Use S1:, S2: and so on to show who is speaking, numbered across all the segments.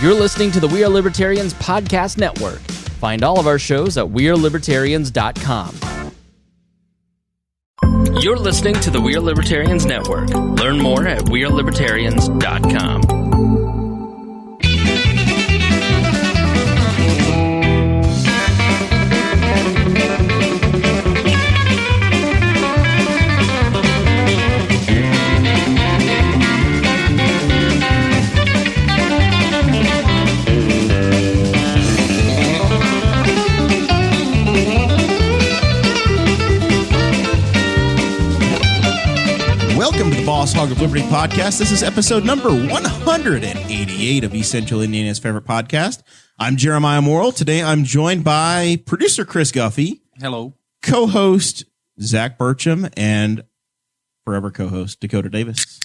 S1: You're listening to the We Are Libertarians Podcast Network. Find all of our shows at wearelibertarians.com. You're listening to the We Are Libertarians Network. Learn more at wearelibertarians.com.
S2: Welcome to the Boss Hog of Liberty podcast. This is episode number 188 of East Central Indiana's favorite podcast. I'm Jeremiah Morrell. Today I'm joined by producer Chris Guffey.
S3: Hello.
S2: Co-host Zach Burcham and forever co-host Dakota Davis.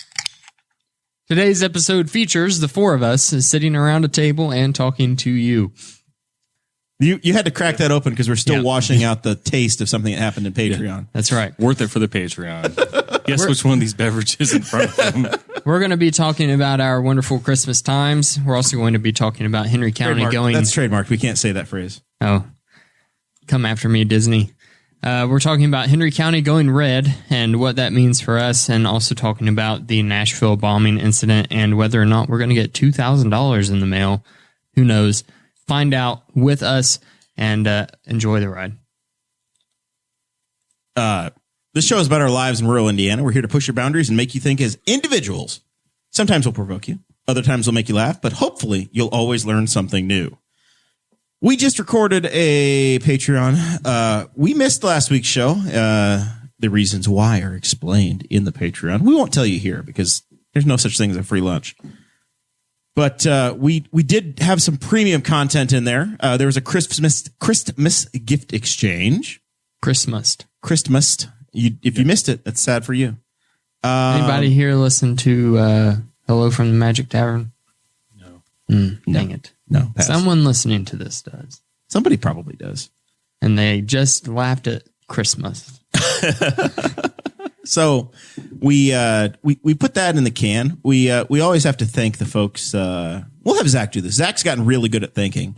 S3: Today's episode features the four of us sitting around a table and talking to you.
S2: You had to crack that open because we're still washing out the taste of something that happened in Patreon.
S3: Yeah, that's right.
S4: Worth it for the Patreon. Guess which one of these beverages in front of them.
S3: We're going to be talking about our wonderful Christmas times. We're also going to be talking about Henry County going...
S2: That's trademarked. We can't say that phrase.
S3: Oh, come after me, Disney. We're talking about Henry County going red and what that means for us, and also talking about the Nashville bombing incident and whether or not we're going to get $2,000 in the mail. Who knows? Find out with us and enjoy the ride.
S2: This show is about our lives in rural Indiana. We're here to push your boundaries and make you think as individuals. Sometimes we'll provoke you. Other times we'll make you laugh, but hopefully you'll always learn something new. We just recorded a Patreon. We missed last week's show. The reasons why are explained in the Patreon. We won't tell you here because there's no such thing as a free lunch. But we did have some premium content in there. There was a Christmas gift exchange.
S3: Christmas.
S2: If you missed it, that's sad for you.
S3: Anybody here listen to Hello from the Magic Tavern?
S4: No.
S3: Dang it.
S2: No. Pass.
S3: Someone listening to this does.
S2: Somebody probably does.
S3: And they just laughed at Christmas.
S2: So we put that in the can. We always have to thank the folks. We'll have Zach do this. Zach's gotten really good at thanking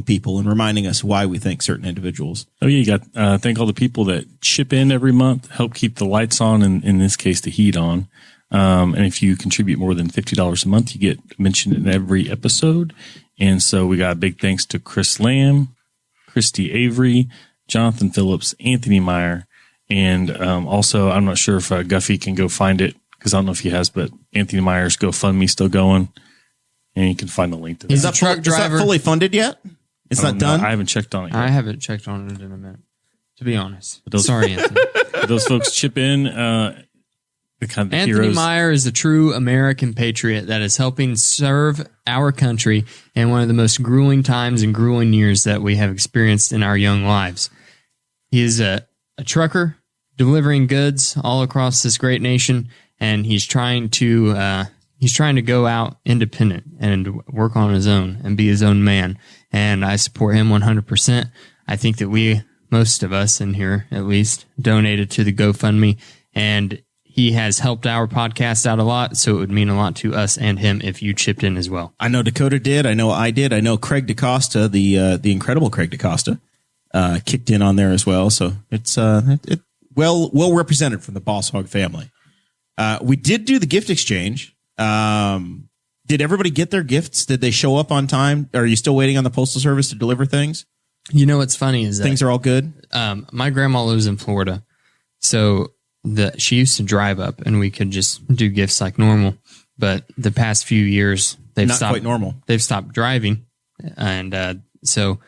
S2: people and reminding us why we thank certain individuals.
S4: Oh, yeah. You got thank all the people that chip in every month, help keep the lights on, and in this case, the heat on. And if you contribute more than $50 a month, you get mentioned in every episode. And so we got a big thanks to Chris Lamb, Christy Avery, Jonathan Phillips, Anthony Meyer. And also, I'm not sure if Guffey can go find it because I don't know if he has, but Anthony Meyer's GoFundMe still going. And you can find the link to that.
S3: He's a truck driver.
S2: Is that fully funded yet? It's not done?
S4: I haven't checked on it yet.
S3: I haven't checked on it in a minute, to be honest. Sorry, Anthony.
S4: Those folks chip in. The kind of
S3: Anthony
S4: heroes.
S3: Meyer is a true American patriot that is helping serve our country in one of the most grueling times and grueling years that we have experienced in our young lives. He is a trucker delivering goods all across this great nation, and he's trying to go out independent and work on his own and be his own man. And I support him 100%. I think that most of us in here at least, donated to the GoFundMe, and he has helped our podcast out a lot, so it would mean a lot to us and him if you chipped in as well.
S2: I know Dakota did. I know I did. I know Craig DaCosta, the incredible Craig DaCosta, kicked in on there as well. So it's well represented from the Boss Hog family. We did do the gift exchange. Did everybody get their gifts? Did they show up on time? Are you still waiting on the Postal Service to deliver things?
S3: You know what's funny is that
S2: things are all good.
S3: My grandma lives in Florida, so she used to drive up, and we could just do gifts like normal. But the past few years, they've
S2: not quite normal. They've
S3: stopped driving, and so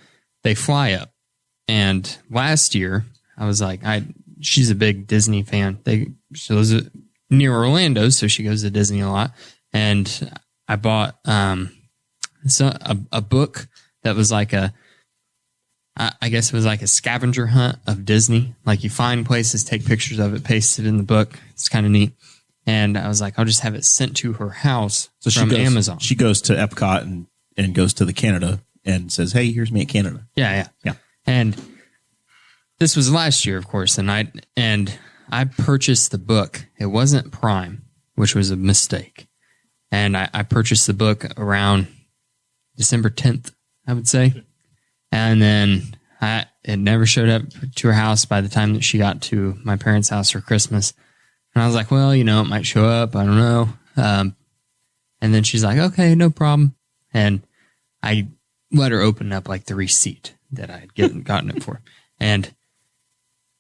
S3: they fly up. And last year, I was like, she's a big Disney fan. She lives near Orlando, so she goes to Disney a lot. And I bought a book that was like I guess it was like a scavenger hunt of Disney. Like you find places, take pictures of it, paste it in the book. It's kind of neat. And I was like, I'll just have it sent to her house from Amazon.
S2: She goes to Epcot and goes to the Canada and says, hey, here's me at Canada.
S3: Yeah. And this was last year, of course. And I purchased the book. It wasn't Prime, which was a mistake. And I purchased the book around December 10th, I would say. And then it never showed up to her house by the time that she got to my parents' house for Christmas. And I was like, well, it might show up. I don't know. And then she's like, okay, no problem. And I let her open up like the receipt that I had gotten it for. And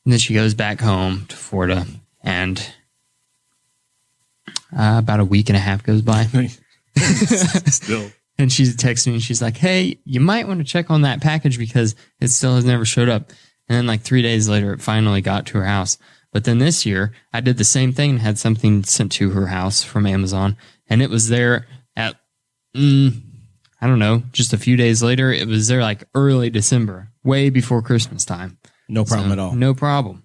S3: then she goes back home to Florida, and about a week and a half goes by.
S4: Still.
S3: And she's texting me, and she's like, hey, you might want to check on that package because it still has never showed up. And then like 3 days later, it finally got to her house. But then this year, I did the same thing and had something sent to her house from Amazon. And it was there at, I don't know, just a few days later. It was there like early December, way before Christmas time.
S2: No problem at all.
S3: No problem.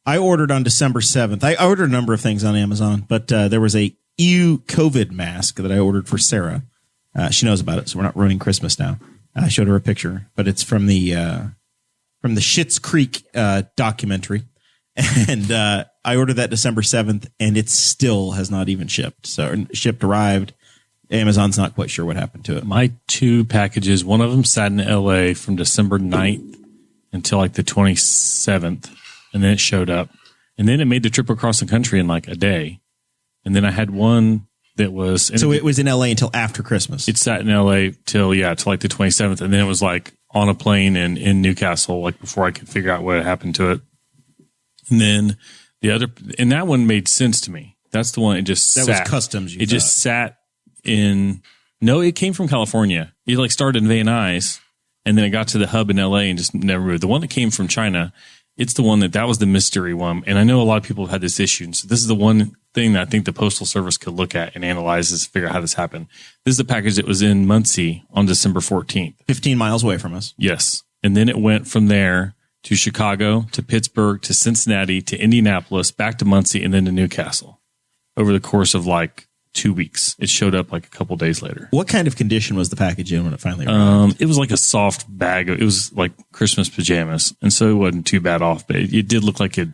S2: I ordered on December 7th. I ordered a number of things on Amazon, but there was a EU COVID mask that I ordered for Sarah. She knows about it, so we're not ruining Christmas now. I showed her a picture, but it's from the Schitt's Creek documentary. And I ordered that December 7th, and it still has not even shipped. So shipped, arrived. Amazon's not quite sure what happened to it.
S4: My 2 packages, one of them sat in LA from December 9th until like the 27th, and then it showed up. And then it made the trip across the country in like a day. And then I had one that was...
S2: So it was in LA until after Christmas.
S4: It sat in LA till like the 27th. And then it was like on a plane in Newcastle, like before I could figure out what had happened to it. And then and that one made sense to me. That's the one it just sat.
S2: That was customs.
S4: It just sat in... No, it came from California. It like started in Van Nuys, and then it got to the hub in LA and just never moved. The one that came from China, it's the one that was the mystery one. And I know a lot of people have had this issue. And so this is the one thing that I think the Postal Service could look at and analyze to figure out how this happened. This is the package that was in Muncie on December 14th.
S2: 15 miles away from us.
S4: Yes. And then it went from there to Chicago, to Pittsburgh, to Cincinnati, to Indianapolis, back to Muncie, and then to Newcastle over the course of like 2 weeks. It showed up like a couple days later.
S2: What kind of condition was the package in when it finally arrived?
S4: It was like a soft bag. It was like Christmas pajamas. And so it wasn't too bad off, but it did look like it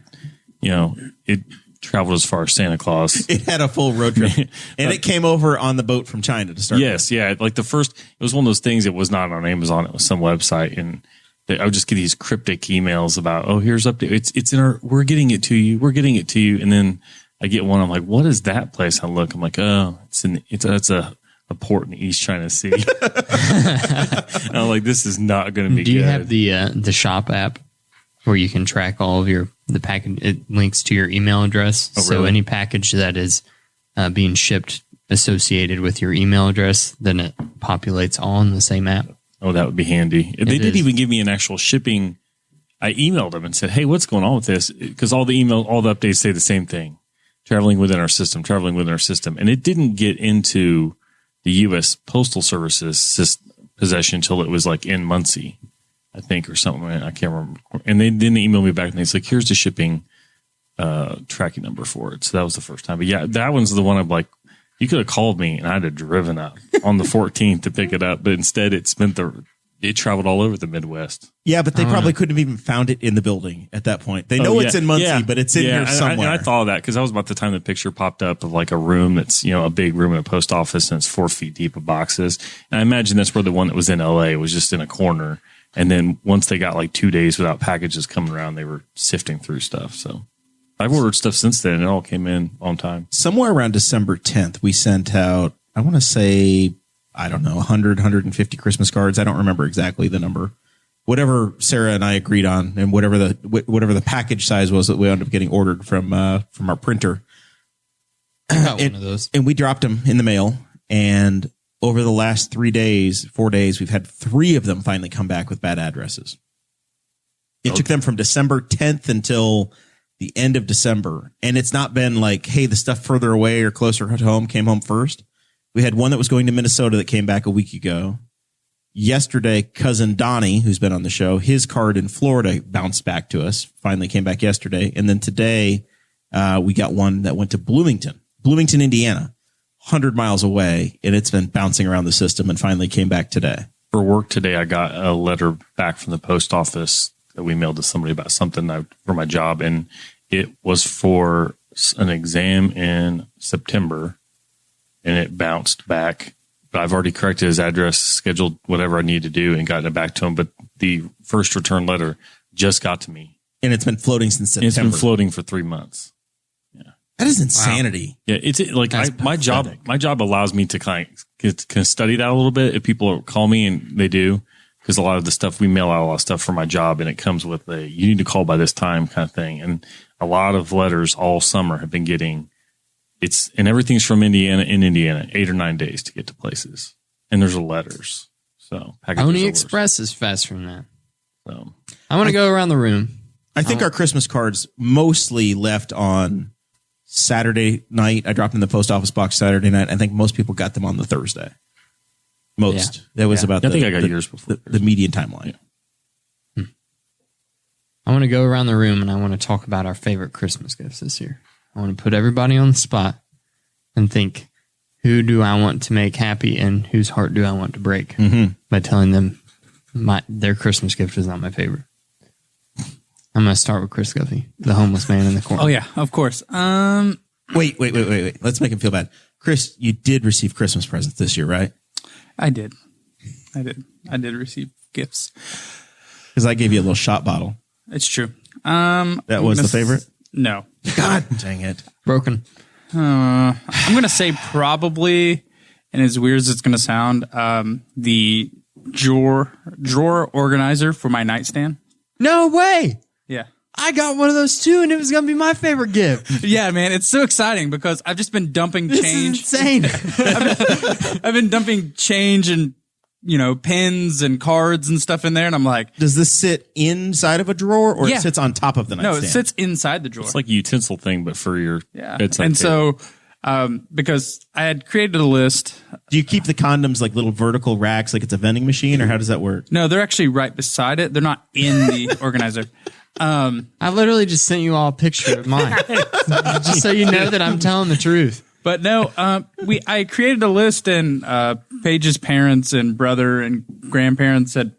S4: traveled as far as Santa Claus.
S2: It had a full road trip. And it came over on the boat from China to start.
S4: Yes. Yeah. Like it was one of those things that was not on Amazon. It was some website. And I would just get these cryptic emails about, oh, here's update. It's in we're getting it to you. We're getting it to you. And then I get one. I'm like, what is that place? I look. I'm like, oh, it's a port in East China Sea. And I'm like, this is not going to be good.
S3: Do you have the shop app where you can track all of the package? It links to your email address.
S4: Oh,
S3: so
S4: really?
S3: any package that is being shipped associated with your email address, then it populates all in the same app.
S4: Oh, that would be handy. They didn't even give me an actual shipping. I emailed them and said, hey, what's going on with this? Because all the updates say the same thing. Traveling within our system. And it didn't get into the U.S. Postal Service's possession until it was like in Muncie, I think, or something. I can't remember. And they didn't email me back and they said, like, here's the shipping tracking number for it. So that was the first time. But yeah, that one's the one I'm like, you could have called me and I'd have driven up on the 14th to pick it up. But instead it traveled all over the Midwest.
S2: Yeah, but they probably couldn't have even found it in the building at that point. They know it's in Muncie, but it's in here somewhere.
S4: And I thought of that because that was about the time the picture popped up of like a room that's, a big room in a post office and it's 4 feet deep of boxes. And I imagine that's where the one that was in LA was just in a corner. And then once they got like 2 days without packages coming around, they were sifting through stuff. So I've ordered stuff since then and it all came in on time.
S2: Somewhere around December 10th, we sent out, I want to say, I don't know, 100, 150 Christmas cards. I don't remember exactly the number. Whatever Sarah and I agreed on, and whatever the package size was that we ended up getting ordered from our printer.
S3: I got one of those.
S2: And we dropped them in the mail. And over the last 4 days, we've had 3 of them finally come back with bad addresses. It took them from December 10th until the end of December. And it's not been like, hey, the stuff further away or closer to home came home first. We had one that was going to Minnesota that came back a week ago. Yesterday, cousin Donnie, who's been on the show, his card in Florida bounced back to us, finally came back yesterday. And then today, we got one that went to Bloomington, Indiana, 100 miles away. And it's been bouncing around the system and finally came back today.
S4: For work today, I got a letter back from the post office that we mailed to somebody about something for my job. And it was for an exam in September. And it bounced back but I've already corrected his address, scheduled whatever I need to do, and gotten it back to him. But the first return letter just got to me.
S2: And it's been floating since September.
S4: It's been floating for 3 months.
S2: That is insanity.
S4: Yeah, it's like my job allows me to kind of study that a little bit. If people call me, and they do, because a lot of the stuff, we mail out a lot of stuff for my job, and it comes with you need to call by this time kind of thing. And a lot of letters all summer have been getting and everything's from Indiana, 8 or 9 days to get to places. And there's letters. So
S3: Pony Express is faster than that.
S4: So
S3: I want to go around the room.
S2: I think our Christmas cards mostly left on Saturday night. I dropped in the post office box Saturday night. I think most people got them on the Thursday. Most.
S3: Yeah.
S2: That was about
S4: I think I got yours before.
S2: The median timeline.
S3: Yeah. I want to go around the room and I want to talk about our favorite Christmas gifts this year. I want to put everybody on the spot and think, who do I want to make happy and whose heart do I want to break by telling them their Christmas gift is not my favorite. I'm going to start with Chris Guffey, the homeless man in the corner.
S5: Oh, yeah, of course.
S2: Wait. Let's make him feel bad. Chris, you did receive Christmas presents this year, right?
S5: I did receive gifts.
S2: Because I gave you a little shot bottle.
S5: It's true.
S2: That was the favorite?
S5: No.
S2: God dang it.
S3: Broken.
S5: I'm going to say probably, and as weird as it's going to sound, the drawer organizer for my nightstand.
S3: No way.
S5: Yeah.
S3: I got one of those too, and it was going to be my favorite gift.
S5: Yeah, man. It's so exciting because I've just been dumping change.
S3: This is insane.
S5: I've been dumping change and, pens and cards and stuff in there. And I'm like,
S2: does this sit inside of a drawer or it sits on top of the nightstand?
S5: No, it sits inside the drawer.
S4: It's like a utensil thing, but for your bedside
S5: And
S4: table.
S5: so, because I had created a list.
S2: Do you keep the condoms like little vertical racks like it's a vending machine, or how does that work?
S5: No, they're actually right beside it. They're not in the organizer.
S3: I literally just sent you all a picture of mine, just so you know that I'm telling the truth.
S5: But no, I created a list, and Paige's parents and brother and grandparents had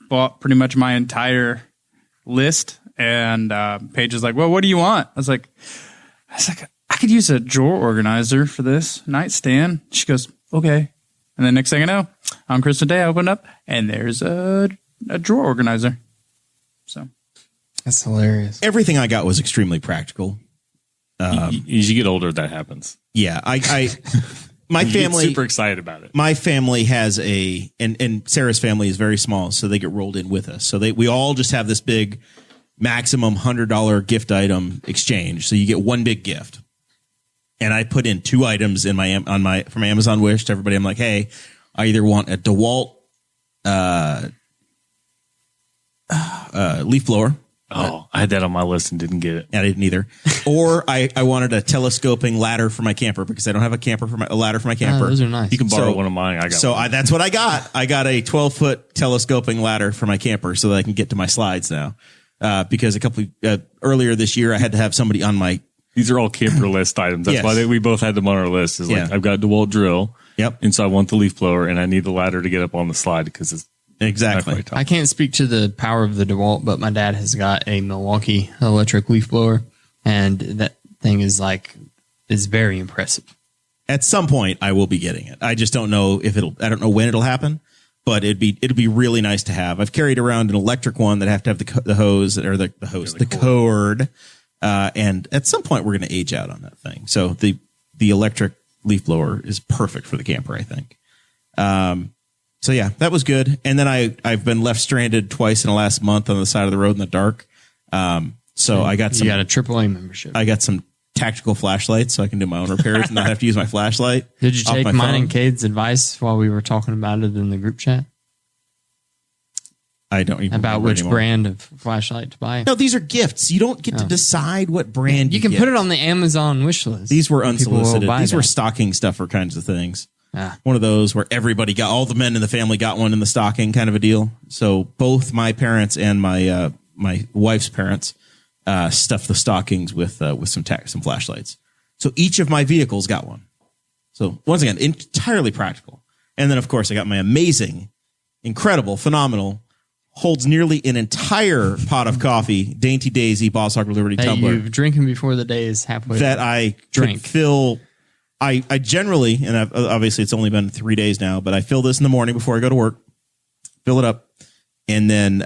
S5: bought pretty much my entire list. And Paige was like, "Well, what do you want?" I was like, "I could use a drawer organizer for this nightstand." She goes, "Okay." And then next thing I know, on Christmas Day, I opened up, and there's a drawer organizer. So
S3: that's hilarious.
S2: Everything I got was extremely practical.
S4: As you get older, that happens.
S2: Yeah, my
S4: You
S2: family
S4: get super excited about it.
S2: My family has and Sarah's family is very small, so they get rolled in with us. So we all just have this big maximum $100 gift item exchange. So you get one big gift. And I put in 2 items in from my Amazon wish to everybody. I'm like, hey, I either want a DeWalt leaf blower.
S4: Oh, I had that on my list and didn't get it.
S2: I didn't either. Or I wanted a telescoping ladder for my camper because I don't have a ladder for my camper.
S3: Oh, those are nice.
S4: You can borrow one of mine.
S2: That's what I got. I got a 12-foot telescoping ladder for my camper so that I can get to my slides now. Because a couple earlier this year, I had to have somebody on my.
S4: These are all camper list items. That's why we both had them on our list. Is like I've got a DeWalt drill.
S2: Yep.
S4: And so I want the leaf blower, and I need the ladder to get up on the slide because it's
S2: exactly.
S3: I can't speak to the power of the DeWalt, but my dad has got a Milwaukee electric leaf blower, and that thing is very impressive.
S2: At some point, I will be getting it. I just don't know I don't know when it'll happen, but it'd be really nice to have. I've carried around an electric one that I have to have the hose or the cord. And at some point, we're going to age out on that thing. So the electric leaf blower is perfect for the camper, I think. So yeah, that was good. And then I've been left stranded twice in the last month on the side of the road in the dark. So I got
S3: you got a AAA membership.
S2: I got some tactical flashlights so I can do my own repairs and not have to use my flashlight.
S3: Did you take mine and Cade's advice while we were talking about it in the group chat?
S2: I don't even
S3: about which brand of flashlight to buy.
S2: No, these are gifts. You don't get to decide what brand
S3: you can put it on the Amazon wish list.
S2: These were unsolicited. These were stocking stuffer kinds of things. One of those where everybody got, all the men in the family got one in the stocking kind of a deal. So both my parents and my wife's parents stuffed the stockings with some flashlights. So each of my vehicles got one. So once again, entirely practical. And then of course I got my amazing, incredible, phenomenal, holds nearly an entire pot of coffee, Dainty Daisy Boss Hog of Liberty tumbler.
S3: You've drinking before the day is halfway.
S2: That I could fill I generally, and obviously it's only been 3 days now, but I fill this in the morning before I go to work, fill it up, and then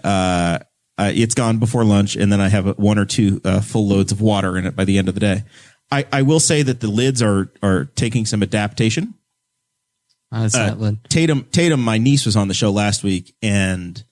S2: it's gone before lunch, and then I have 1 or 2 full loads of water in it by the end of the day. I will say that the lids are taking some adaptation.
S3: That's that lid.
S2: Tatum, my niece, was on the show last week, and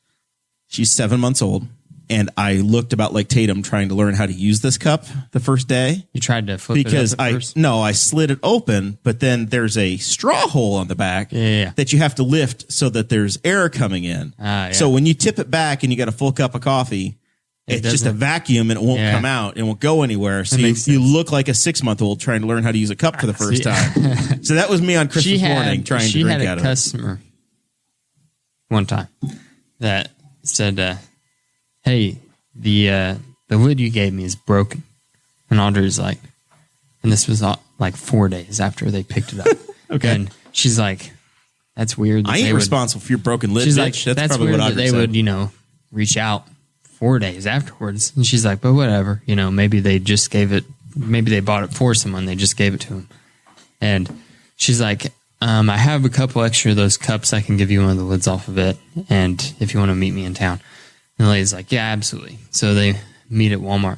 S2: she's 7 months old. And I looked about like Tatum trying to learn how to use this cup the first day.
S3: You tried to flip
S2: because
S3: it up at first?
S2: I slid it open, but then there's a straw hole on the back that you have to lift so that there's air coming in. So when you tip it back and you got a full cup of coffee, it's just a vacuum and it won't come out and won't go anywhere. So you look like a 6-month-old trying to learn how to use a cup for the first time. So that was me on Christmas morning trying to drink out of it. She had a customer
S3: one time that said, hey, the lid you gave me is broken. And Audrey's like, and this was like 4 days after they picked it up.
S2: Okay.
S3: And she's like, that's weird.
S2: I ain't responsible for your broken lid,
S3: she's
S2: bitch.
S3: Like, that's weird that they would, reach out 4 days afterwards. And she's like, but whatever. Maybe they just gave it, maybe they bought it for someone. They just gave it to him. And she's like, I have a couple extra of those cups. I can give you one of the lids off of it. And if you want to meet me in town. And the lady's like, yeah, absolutely. So they meet at Walmart.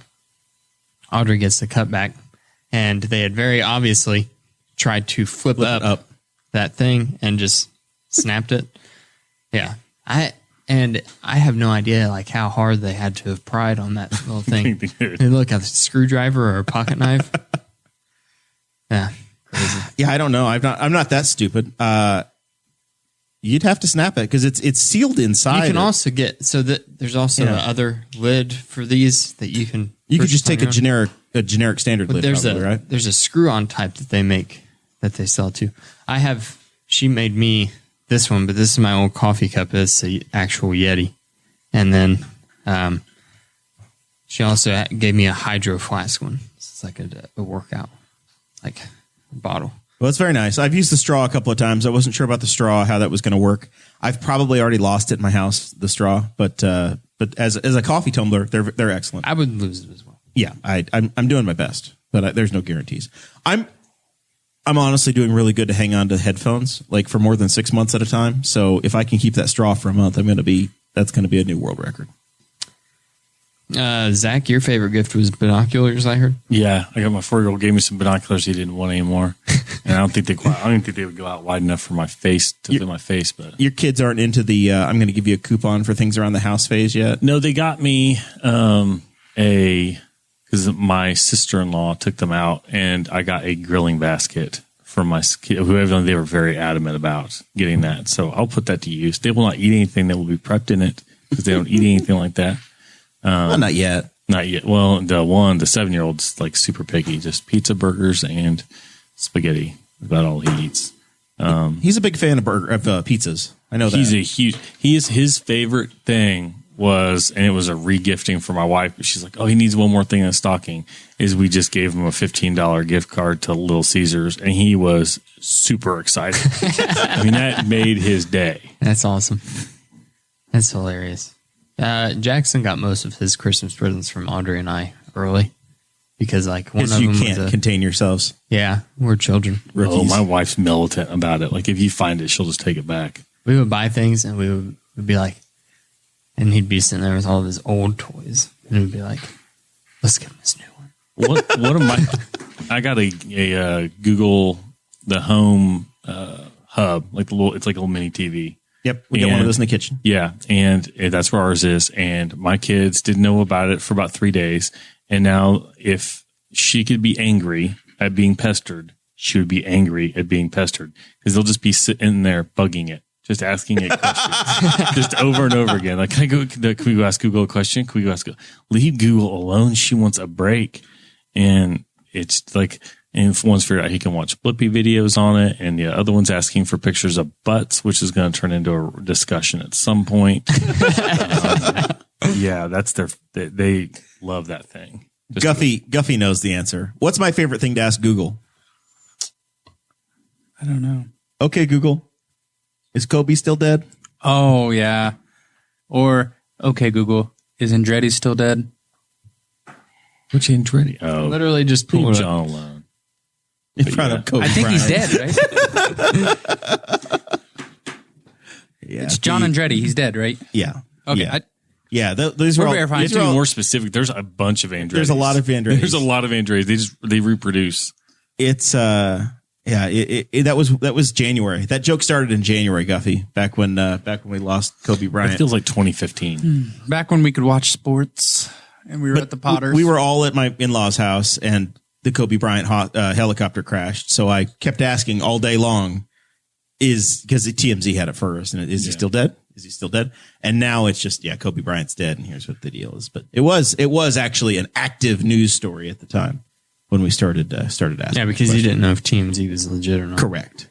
S3: Audrey gets the cup back, and they had very obviously tried to flip up that thing and just snapped it. Yeah. I have no idea like how hard they had to have pried on that little thing. They look at a screwdriver or a pocket knife. Yeah. Crazy.
S2: Yeah, I don't know. I'm not that stupid. You'd have to snap it because it's sealed inside.
S3: You can also get there's also another lid for these that you can.
S2: You could just take a generic standard lid. Right?
S3: There's a screw-on type that they make that they sell too. She made me this one, but this is my old coffee cup. It's the actual Yeti, and then she also gave me a hydro flask one. It's like a workout bottle.
S2: Well, it's very nice. I've used the straw a couple of times. I wasn't sure about the straw, how that was going to work. I've probably already lost it in my house, the straw, but as a coffee tumbler, they're excellent.
S3: I would lose it as well.
S2: Yeah, I'm doing my best, but there's no guarantees. I'm honestly doing really good to hang on to headphones like for more than 6 months at a time. So if I can keep that straw for a month, that's going to be a new world record.
S3: Zach, your favorite gift was binoculars, I heard.
S4: Yeah, I got my 4-year-old gave me some binoculars he didn't want anymore, and I don't think they would go out wide enough for my face to fit my face. But
S2: your kids aren't into the I'm going to give you a coupon for things around the house phase yet.
S4: No, they got me because my sister-in-law took them out, and I got a grilling basket for my kid. Whoever they were very adamant about getting that, so I'll put that to use. They will not eat anything that will be prepped in it because they don't eat anything like that.
S2: Well, not yet.
S4: Not yet. Well, the 7-year-old's like super picky, just pizza, burgers, and spaghetti. About all he eats.
S2: He's a big fan of pizzas. I know that.
S4: His favorite thing was, and it was a regifting for my wife, but she's like, oh, he needs one more thing in his stocking, is we just gave him a $15 gift card to Little Caesars, and he was super excited. I mean, that made his day.
S3: That's awesome. That's hilarious. Jackson got most of his Christmas presents from Audrey and I early because one of them
S2: you can't contain yourselves.
S3: Yeah, we're children.
S2: Rookies.
S4: Oh, my wife's militant about it. Like if you find it, she'll just take it back.
S3: We would buy things and we would be like, and he'd be sitting there with all of his old toys and we'd be like, let's get him this new one.
S4: What am I got a Google the Home hub, it's like a little mini TV.
S2: Yep, we got one of those in the kitchen.
S4: Yeah, and that's where ours is. And my kids didn't know about it for about 3 days. And now if she could be angry at being pestered, she would be angry at being pestered because they'll just be sitting there bugging it, just asking it questions, just over and over again. Like, can we go ask Google a question? Can we go ask leave Google alone? She wants a break. And it's like... And one's figured out he can watch Blippi videos on it, and the other one's asking for pictures of butts, which is going to turn into a discussion at some point. Yeah, they love that thing.
S2: Guffey knows the answer. What's my favorite thing to ask Google?
S5: I don't know.
S2: Okay, Google, is Kobe still dead?
S5: Oh, yeah. Or, okay, Google, is Andretti still dead?
S4: Which Andretti? Oh,
S3: literally just
S4: leave John alone.
S2: in front of Kobe
S5: I think he's
S2: Bryant.
S5: dead, right?
S2: Yeah,
S5: It's John Andretti. He's dead, right?
S2: Yeah.
S5: Okay.
S2: Yeah. Yeah, those
S5: We're
S2: are all,
S5: verifying.
S4: You have to be more specific. There's a bunch of Andretti's.
S2: There's a lot of Andretti's.
S4: There's a lot of Andretti's. They reproduce.
S2: It's that was January. That joke started in January, Guffey, back when we lost Kobe
S4: It
S2: Bryant.
S4: feels like 2015.
S5: Back when we could watch sports and we were at the Potters.
S2: We were all at my in-laws' house, and the Kobe Bryant helicopter crashed. So I kept asking all day long, because the TMZ had it first, and is he still dead? Is he still dead? And now it's just, Kobe Bryant's dead, and here's what the deal is. But it was actually an active news story at the time when we started asking.
S3: Yeah, because you didn't know if TMZ was legit or not.
S2: Correct.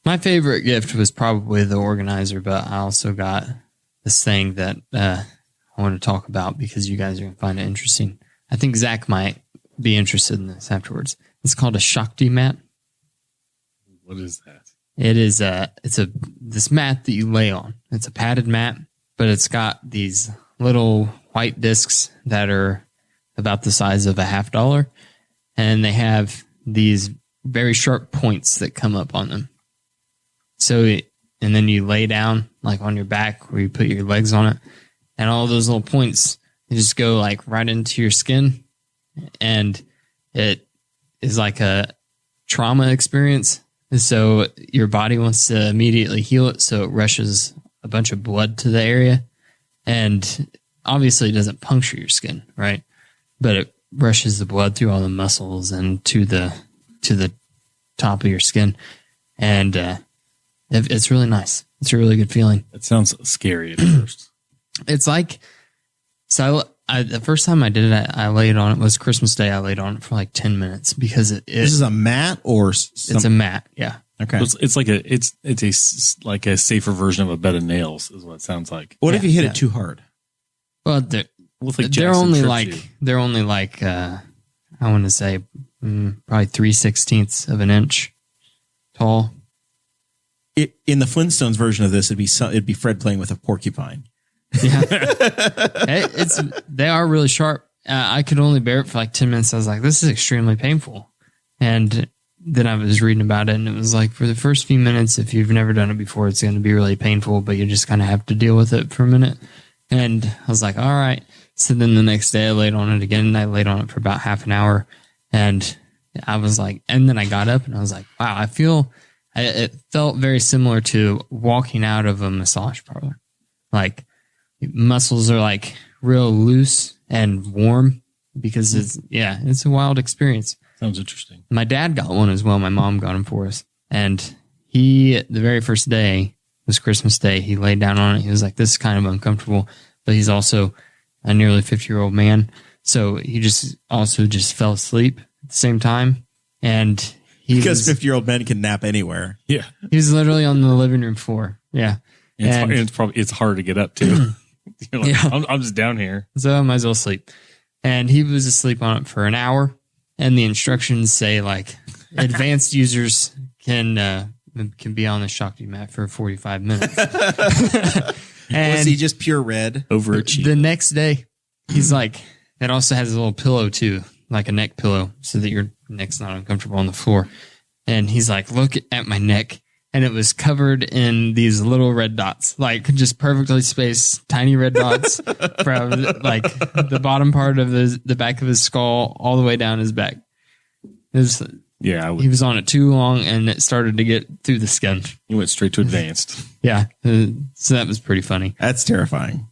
S3: My favorite gift was probably the organizer, but I also got this thing that I want to talk about because you guys are going to find it interesting. I think Zach might be interested in this afterwards. It's called a Shakti mat.
S4: What is that?
S3: It is this mat that you lay on. It's a padded mat, but it's got these little white discs that are about the size of $50, and they have these very sharp points that come up on them. And then you lay down like on your back where you put your legs on it, and all those little points, they just go like right into your skin, and it is like a trauma experience. So your body wants to immediately heal it, so it rushes a bunch of blood to the area. And obviously it doesn't puncture your skin, right? But it rushes the blood through all the muscles and to the top of your skin. And it's really nice. It's a really good feeling.
S4: It sounds scary at first.
S3: It's like, the first time I did it, I laid on it. It was Christmas Day. I laid on it for like 10 minutes because this
S2: is a mat or
S3: it's a mat. Yeah.
S2: Okay.
S4: It's like a safer version of a bed of nails is what it sounds like.
S2: What if you hit it too hard?
S3: Well,
S4: Like
S3: they're
S4: Jackson
S3: only
S4: tripped
S3: like I want to say probably 3/16 of an inch tall.
S2: In the Flintstones version of this, it'd be Fred playing with a porcupine.
S3: Yeah, they are really sharp. I could only bear it for like 10 minutes. I was like, this is extremely painful. And then I was reading about it, and it was like, for the first few minutes, if you've never done it before, it's going to be really painful, but you just kind of have to deal with it for a minute. And I was like, all right. So then the next day I laid on it again, and I laid on it for about half an hour. And I was like, and then I got up and I was like, wow, it felt very similar to walking out of a massage parlor. Like, muscles are like real loose and warm because it's a wild experience.
S4: Sounds interesting.
S3: My dad got one as well. My mom got him for us. And the very first day was Christmas Day. He laid down on it. He was like, this is kind of uncomfortable, but he's also a nearly 50-year-old man. So he just fell asleep at the same time. And
S2: because 50-year-old men can nap anywhere.
S4: Yeah.
S3: He was literally on the living room floor. Yeah.
S4: It's hard to get up too. You're like,
S3: Yeah.
S4: I'm just down here.
S3: So I might as well sleep. And he was asleep on it for an hour. And the instructions say like advanced users can be on the Shakti mat for 45 minutes. And
S2: was he just pure red?
S4: Overachieved.
S3: the next day, he's like, it also has a little pillow too, like a neck pillow, so that your neck's not uncomfortable on the floor. And he's like, look at my neck. And it was covered in these little red dots, like just perfectly spaced tiny red dots from like the bottom part of the back of his skull all the way down his back. He was on it too long, and it started to get through the skin.
S4: You went straight to advanced.
S3: Yeah. So that was pretty funny.
S2: That's terrifying.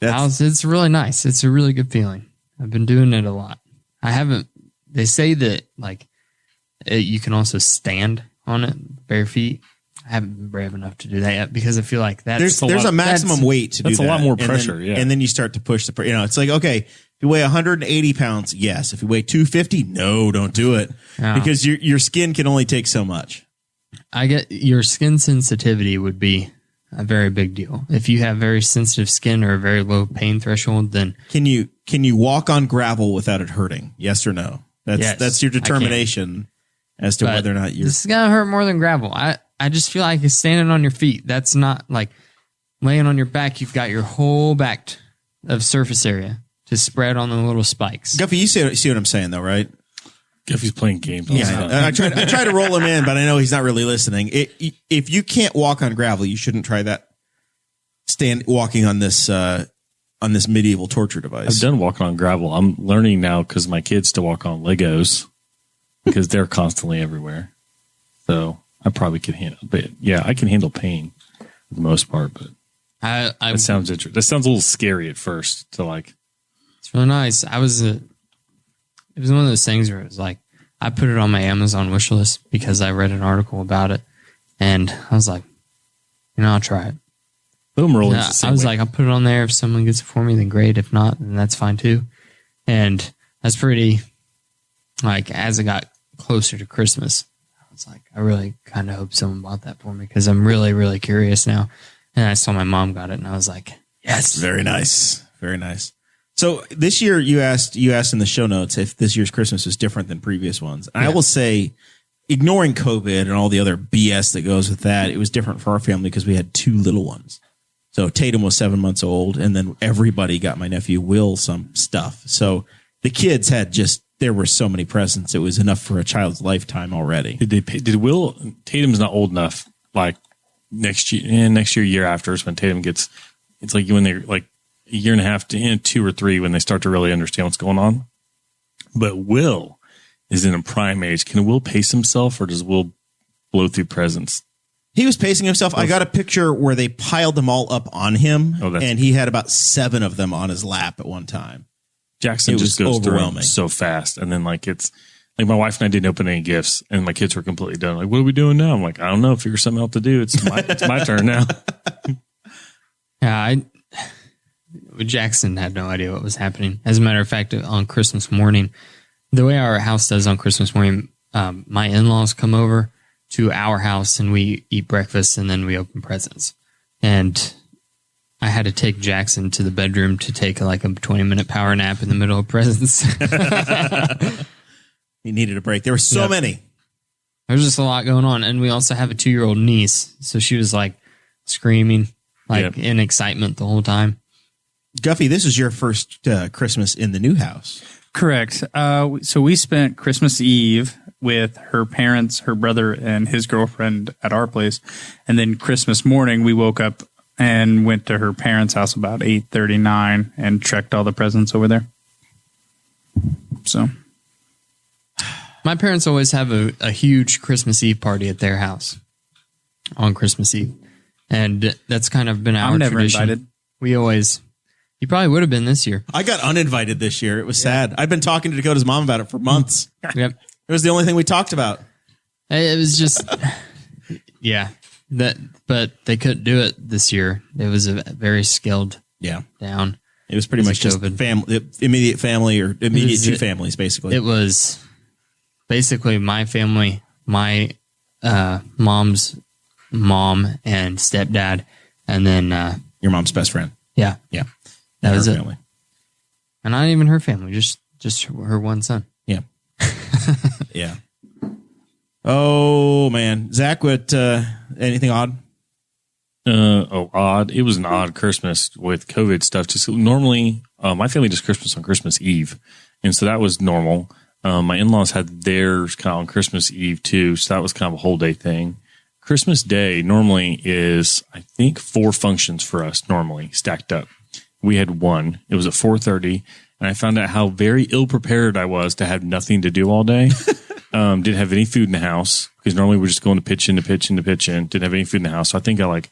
S3: It's really nice. It's a really good feeling. I've been doing it a lot. They say that like you can also stand on it bare feet. I haven't been brave enough to do that yet because I feel like there's
S2: a maximum weight to do that.
S4: That's a lot more pressure.
S2: And then you start to push it's like, okay, if you weigh 180 pounds, yes. If you weigh 250, no, don't do it because your skin can only take so much.
S3: I get your skin sensitivity would be a very big deal. If you have very sensitive skin or a very low pain threshold, then
S2: can you walk on gravel without it hurting? Yes or no? That's your determination as to whether or not you're.
S3: This is gonna hurt more than gravel. I just feel like it's standing on your feet. That's not like laying on your back. You've got your whole back of surface area to spread on the little spikes.
S2: Guffey, you see what I'm saying though, right?
S4: Guffey's playing games.
S2: I try to roll him in, but I know he's not really listening. If you can't walk on gravel, you shouldn't try that. Walking on this medieval torture device.
S4: I've done walking on gravel. I'm learning now because my kids to walk on Legos because they're constantly everywhere. So I probably could handle. But yeah, I can handle pain for the most part. But that sounds interesting. That sounds a little scary at first. To like,
S3: it's really nice. It was one of those things where it was like I put it on my Amazon wish list because I read an article about it, and I was like, I'll try it.
S4: Boom roll.
S3: Yeah, I was like, I'll put it on there. If someone gets it for me, then great. If not, then that's fine too. And that's pretty. Like as it got closer to Christmas, I was like, I really kind of hope someone bought that for me because I'm really, really curious now. And I saw my mom got it, and I was like, yes,
S2: very nice, very nice. So this year, you asked in the show notes if this year's Christmas is different than previous ones. And I will say, ignoring COVID and all the other BS that goes with that, it was different for our family because we had 2 little ones. So Tatum was 7 months old, and then everybody got my nephew Will some stuff. So the kids had there were so many presents. It was enough for a child's lifetime already.
S4: Did Will, Tatum's not old enough, like next year after is when Tatum gets, it's like when they're like a year and a half to 2 or 3 when they start to really understand what's going on. But Will is in a prime age. Can Will pace himself or does Will blow through presents?
S2: He was pacing himself. I got a picture where they piled them all up on him, and he had about 7 of them on his lap at one time.
S4: Jackson just goes through so fast. And then like it's like my wife and I didn't open any gifts, and my kids were completely done. Like, what are we doing now? I'm like, I don't know. Figure something out to do. It's my turn now.
S3: Yeah, Jackson had no idea what was happening. As a matter of fact, on Christmas morning, the way our house does on Christmas morning, my in-laws come over to our house and we eat breakfast and then we open presents. And I had to take Jackson to the bedroom to take like a 20-minute power nap in the middle of presents.
S2: He needed a break. There were so many.
S3: There's just a lot going on. And we also have a 2-year-old niece. So she was like screaming in excitement the whole time.
S2: Guffey, this is your first Christmas in the new house.
S5: Correct. So we spent Christmas Eve with her parents, her brother, and his girlfriend at our place. And then Christmas morning, we woke up and went to her parents' house about 8:39 and trekked all the presents over there. So
S3: my parents always have a huge Christmas Eve party at their house on Christmas Eve. And that's kind of been our
S5: I'm never
S3: tradition.
S5: invited.
S3: We always... You probably would have been this year.
S2: I got uninvited this year. It was sad. I've been talking to Dakota's mom about it for months.
S3: Yep.
S2: It was the only thing we talked about.
S3: It was just, but they couldn't do it this year. It was a very scaled down.
S2: It was pretty much just immediate family or immediate 2 families, basically.
S3: It was basically my family, my mom's mom and stepdad, and then
S2: your mom's best friend.
S3: Yeah.
S2: Yeah.
S3: That was it.
S2: Family.
S3: And not even her family, just her one son.
S2: Yeah. Yeah. Oh, man. Zach, what, anything odd?
S4: Odd. It was an odd Christmas with COVID stuff. Just normally, my family does Christmas on Christmas Eve. And so that was normal. My in-laws had theirs kind of on Christmas Eve too. So that was kind of a whole day thing. Christmas Day normally is, I think, 4 functions for us normally stacked up. We had 1. It was at 4:30, and I found out how very ill prepared I was to have nothing to do all day. Didn't have any food in the house because normally we're just going to pitch in. Didn't have any food in the house, so I think I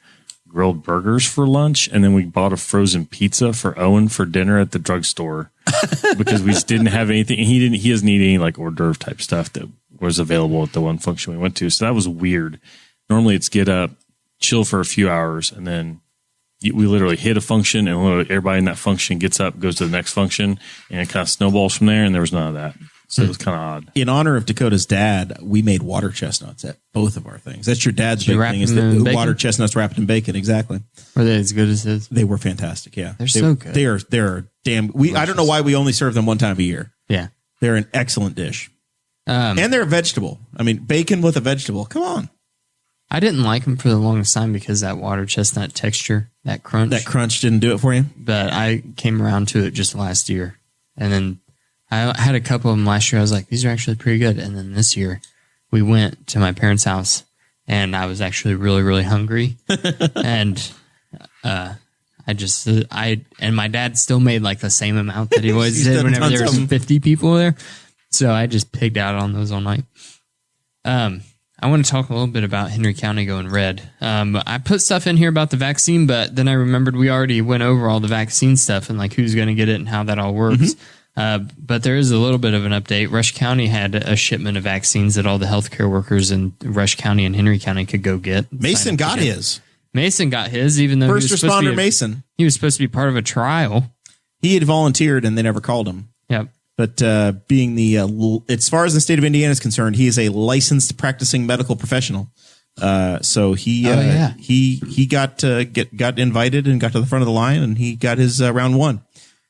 S4: grilled burgers for lunch, and then we bought a frozen pizza for Owen for dinner at the drugstore because we just didn't have anything. And he doesn't eat any like hors d'oeuvre type stuff that was available at the one function we went to, so that was weird. Normally it's get up, chill for a few hours, and then we literally hit a function, and literally everybody in that function gets up, goes to the next function, and it kind of snowballs from there, and there was none of that. So it was kind of odd.
S2: In honor of Dakota's dad, we made water chestnuts at both of our things. That's your dad's big thing, is the water chestnuts wrapped in bacon. Exactly.
S3: Were they as good as his?
S2: They were fantastic, yeah.
S3: They're so good.
S2: They're damn... I don't know why we only serve them one time a year.
S3: Yeah.
S2: They're an excellent dish. And they're a vegetable. I mean, bacon with a vegetable. Come on.
S3: I didn't like them for the longest time because that water chestnut texture, that crunch.
S2: That crunch didn't do it for you?
S3: But I came around to it just last year. And then I had a couple of them last year. I was like, these are actually pretty good. And then this year, we went to my parents' house, and I was actually really, really hungry. And and my dad still made like the same amount that he always did whenever there was 50 people there. So I just pigged out on those all night. I want to talk a little bit about Henry County going red. I put stuff in here about the vaccine, but then I remembered we already went over all the vaccine stuff and like who's going to get it and how that all works. But there is a little bit of an update. Rush County had a shipment of vaccines that all the healthcare workers in Rush County and Henry County could go get.
S2: Mason got his.
S3: Mason got his, even though
S2: First responder Mason.
S3: He was supposed to be part of a trial.
S2: He had volunteered and they never called him.
S3: Yep.
S2: But being as far as the state of Indiana is concerned, he is a licensed practicing medical professional. So he got invited and got to the front of the line, and he got his round one.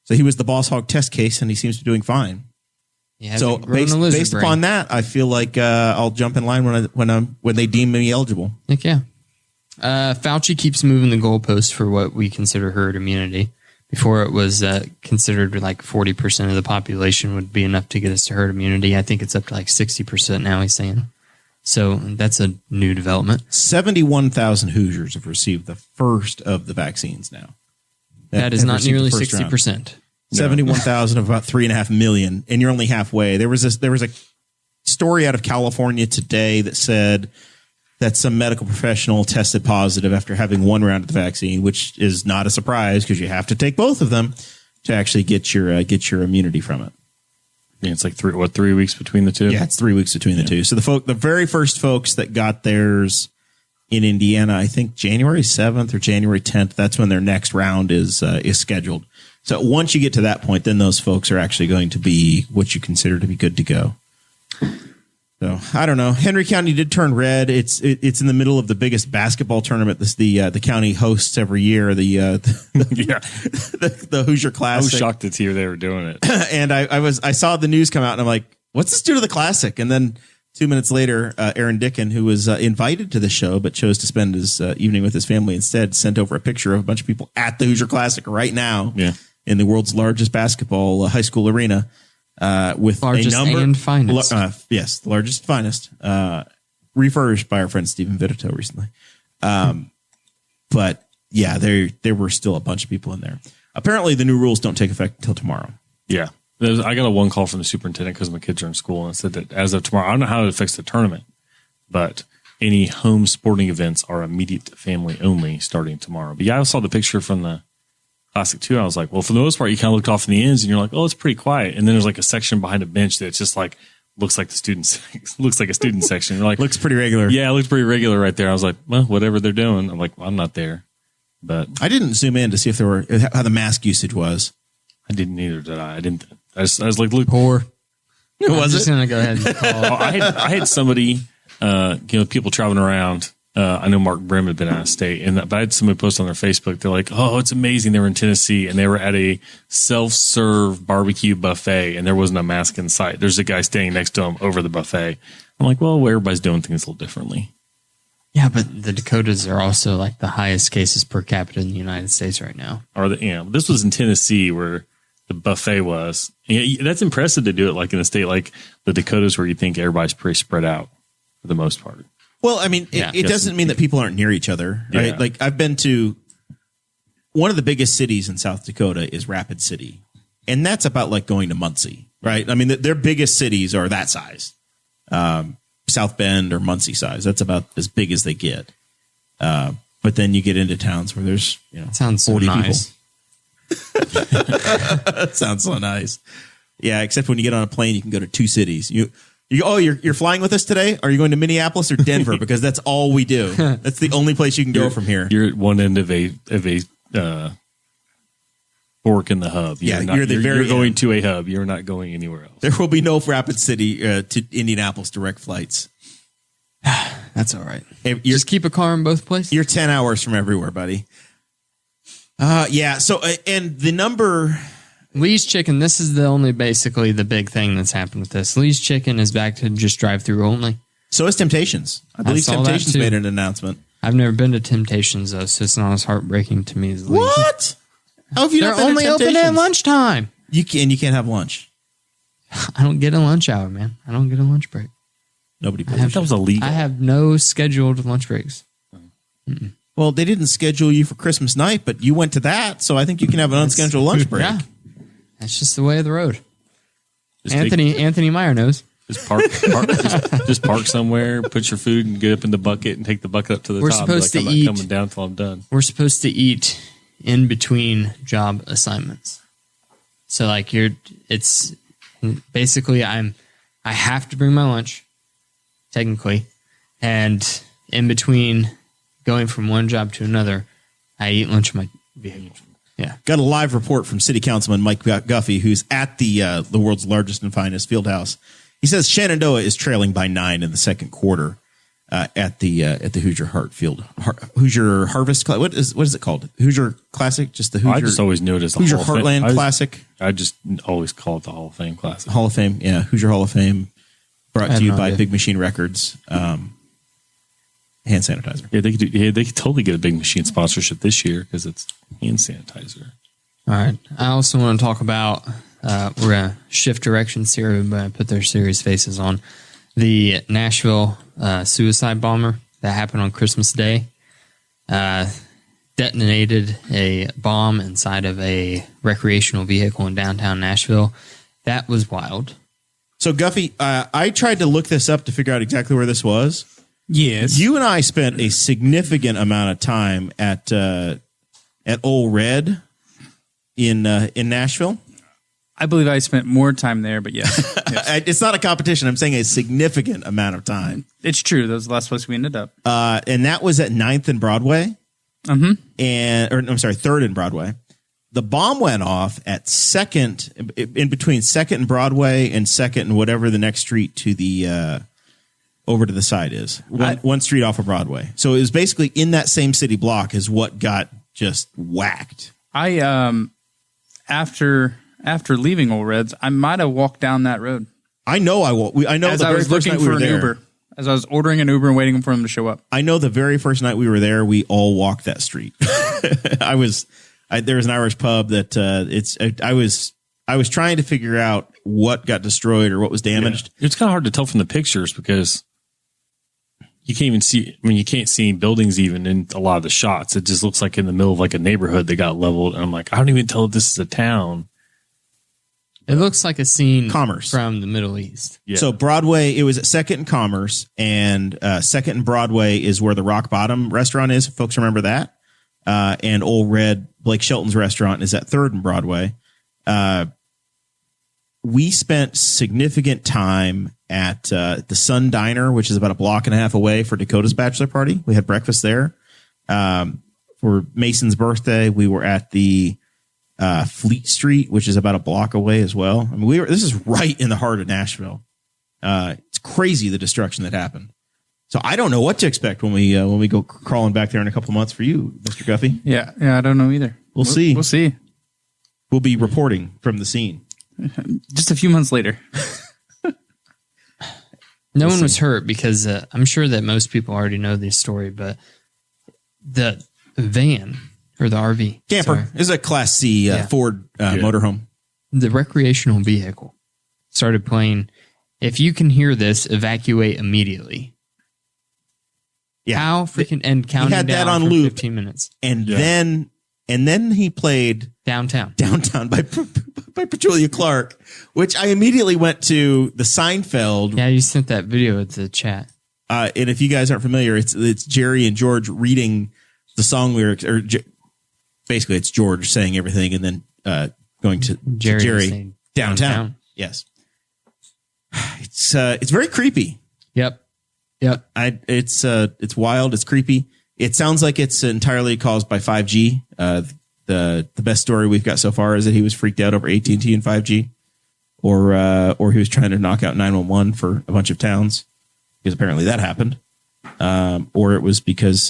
S2: So he was the Boss Hog test case, and he seems to be doing fine. So based upon that, I feel like I'll jump in line when they deem me eligible.
S3: Heck yeah. Fauci keeps moving the goalpost for what we consider herd immunity. Before it was considered like 40% of the population would be enough to get us to herd immunity. I think it's up to like 60% now, he's saying. So that's a new development.
S2: 71,000 Hoosiers have received the first of the vaccines now.
S3: That is not nearly 60%.
S2: 71,000 of about 3.5 million, and you're only halfway. There was a story out of California today that said that some medical professional tested positive after having one round of the vaccine, which is not a surprise because you have to take both of them to actually get your immunity from it.
S4: Yeah, it's like 3 weeks between the two?
S2: Yeah, it's 3 weeks between the two. So the very first folks that got theirs in Indiana, I think January 7th or January 10th, that's when their next round is scheduled. So once you get to that point, then those folks are actually going to be what you consider to be good to go. So I don't know. Henry County did turn red. It's in the middle of the biggest basketball tournament the county hosts every year. The Hoosier Classic.
S4: I was shocked to hear they were doing it.
S2: And I saw the news come out, and I'm like, what's this do to the Classic? And then 2 minutes later, Aaron Dickin, who was invited to the show but chose to spend his evening with his family instead, sent over a picture of a bunch of people at the Hoosier Classic right now in the world's largest basketball high school arena. With
S3: largest
S2: a number
S3: and finest.
S2: Yes, the largest, finest, refurbished by our friend Stephen Vitito recently. But yeah, there were still a bunch of people in there. Apparently the new rules don't take effect until tomorrow.
S4: Yeah. I got a one call from the superintendent because my kids are in school, and it said that as of tomorrow, I don't know how it affects the tournament, but any home sporting events are immediate family only starting tomorrow. But yeah, I saw the picture from the Classic too. I was like, well, for the most part, you kind of looked off in the ends and you're like, oh, it's pretty quiet. And then there's like a section behind a bench that's just like, looks like a student section. You're like,
S2: looks pretty regular.
S4: Yeah, it looks pretty regular right there. I was like, well, whatever they're doing. I'm like, well, I'm not there. But
S2: I didn't zoom in to see if how the mask usage was.
S4: I didn't either, did I? I didn't. I was like, look.
S3: Poor.
S2: Who was it?
S3: I'm just going to go ahead and call.
S4: I had somebody, people traveling around. I know Mark Brim had been out of state, but I had somebody post on their Facebook. They're like, oh, it's amazing. They were in Tennessee and they were at a self-serve barbecue buffet and there wasn't a mask in sight. There's a guy standing next to him over the buffet. I'm like, well, everybody's doing things a little differently.
S3: Yeah, but the Dakotas are also like the highest cases per capita in the United States right now.
S4: This was in Tennessee where the buffet was. Yeah, that's impressive to do it like in a state like the Dakotas where you think everybody's pretty spread out for the most part.
S2: Well, I mean, it doesn't mean that people aren't near each other, right?
S4: Yeah.
S2: Like I've been to one of the biggest cities in South Dakota is Rapid City, and that's about like going to Muncie, right? I mean, their biggest cities are that size, South Bend or Muncie size. That's about as big as they get. But then you get into towns where there's
S3: sounds 40 so nice.
S2: People. That sounds so nice. Yeah, except when you get on a plane, you can go to two cities. You're flying with us today? Are you going to Minneapolis or Denver? Because that's all we do. That's the only place you can go from here.
S4: You're at one end of a fork in the hub. You're going to a hub. You're not going anywhere else.
S2: There will be no Rapid City to Indianapolis direct flights.
S3: That's all right. Just keep a car in both places.
S2: You're 10 hours from everywhere, buddy. Yeah. So, and the number...
S3: Lee's Chicken, this is basically the big thing that's happened with this. Lee's Chicken is back to just drive-through only.
S2: So is Temptations. I believe Temptations made an announcement.
S3: I've never been to Temptations, though, so it's not as heartbreaking to me as Lee's.
S2: What? How have you
S3: They're
S2: not been
S3: only
S2: to
S3: open at lunchtime.
S2: You can't have lunch.
S3: I don't get a lunch hour, man. I don't get a lunch break.
S2: Nobody believes
S4: That was illegal.
S3: I have no scheduled lunch breaks.
S2: Well, they didn't schedule you for Christmas night, but you went to that, so I think you can have an unscheduled lunch break.
S3: Yeah. That's just the way of the road.
S4: Just
S3: Anthony Meyer knows.
S4: Just just park somewhere, put your food, and get up in the bucket and take the bucket up to the
S3: We're
S4: top.
S3: supposed to
S4: I'm not
S3: eat-
S4: coming down until I'm done.
S3: We're supposed to eat in between job assignments. So like it's basically I have to bring my lunch, technically, and in between going from one job to another, I eat lunch in my vehicle. Yeah.
S2: Got a live report from City Councilman Mike Guffey, who's at the world's largest and finest field house. He says Shenandoah is trailing by 9 in the second quarter at the Hoosier Hoosier Harvest. What is it called? Hoosier Classic? Just the Hoosier.
S4: I just always knew it as the
S2: Hoosier
S4: Hall of
S2: Heartland
S4: Fame.
S2: Classic.
S4: I just always call it the Hall of Fame Classic.
S2: Hall of Fame, yeah, Hoosier Hall of Fame, brought
S3: I
S2: to you
S3: have no
S2: by
S3: idea.
S2: Big Machine Records. Hand sanitizer.
S4: Yeah, they could totally get a Big Machine sponsorship this year because it's hand sanitizer.
S3: All right. I also want to talk about, we're going to shift directions here. Everybody put their serious faces on. The Nashville suicide bomber that happened on Christmas Day detonated a bomb inside of a recreational vehicle in downtown Nashville. That was wild.
S2: So Guffey, I tried to look this up to figure out exactly where this was.
S5: Yes.
S2: You and I spent a significant amount of time at Old Red in Nashville.
S5: I believe I spent more time there, but yes. Yes.
S2: It's not a competition. I'm saying a significant amount of time.
S5: It's true. That was the last place we ended up.
S2: And that was at 9th and Broadway.
S5: Mm-hmm.
S2: I'm sorry, 3rd and Broadway. The bomb went off at 2nd, in between 2nd and Broadway and 2nd and whatever the next street to the over to the side is. One street off of Broadway. So it was basically in that same city block is what got just whacked.
S5: I after leaving Old Reds, I might have walked down that road.
S2: I know I know
S5: As
S2: the
S5: I
S2: very
S5: was
S2: first
S5: looking
S2: night we
S5: for
S2: were
S5: an
S2: there.
S5: Uber. As I was ordering an Uber and waiting for him to show up.
S2: I know the very first night we were there, we all walked that street. There was an Irish pub that I was trying to figure out what got destroyed or what was damaged.
S4: Yeah. It's kind of hard to tell from the pictures because you can't even see. I mean, you can't see buildings even in a lot of the shots. It just looks like in the middle of like a neighborhood that got leveled. And I'm like, I don't even tell if this is a town.
S3: It looks like a scene
S2: Commerce.
S3: from the Middle East.
S4: Yeah.
S2: So Broadway, it was at 2nd and Commerce, and 2nd and Broadway is where the Rock Bottom restaurant is. If folks remember that. And Old Red, Blake Shelton's restaurant, is at 3rd and Broadway. We spent significant time at the Sun Diner, which is about a block and a half away, for Dakota's bachelor party. We had breakfast there. For Mason's birthday, we were at the Fleet Street, which is about a block away as well. I mean, this is right in the heart of Nashville. It's crazy the destruction that happened. So I don't know what to expect when we go crawling back there in a couple months for you, Mr. Guffey.
S5: Yeah, I don't know either.
S2: We'll see.
S5: We'll see.
S2: We'll be reporting from the scene.
S5: Just a few months later.
S3: No one was hurt because I'm sure that most people already know this story, but the van or the RV
S2: Camper.
S3: sorry,
S2: This is a Class C Ford motorhome.
S3: the recreational vehicle started playing. If you can hear this, evacuate immediately.
S2: Yeah.
S3: How freaking and counting
S2: had that
S3: down
S2: on
S3: for
S2: loop.
S3: 15 minutes
S2: And then he played
S3: downtown.
S2: Downtown by Petrulia Clark, which I immediately went to the Seinfeld.
S3: Yeah, you sent that video to the chat.
S2: And if you guys aren't familiar, it's Jerry and George reading the song lyrics, or basically it's George saying everything and then going to
S3: Jerry
S2: Jerry
S3: saying
S2: downtown. Yes, it's very creepy.
S3: Yep.
S2: It's wild. It's creepy. It sounds like it's entirely caused by 5G. The best story we've got so far is that he was freaked out over AT&T and 5G, or he was trying to knock out 911 for a bunch of towns, because apparently that happened. Or it was because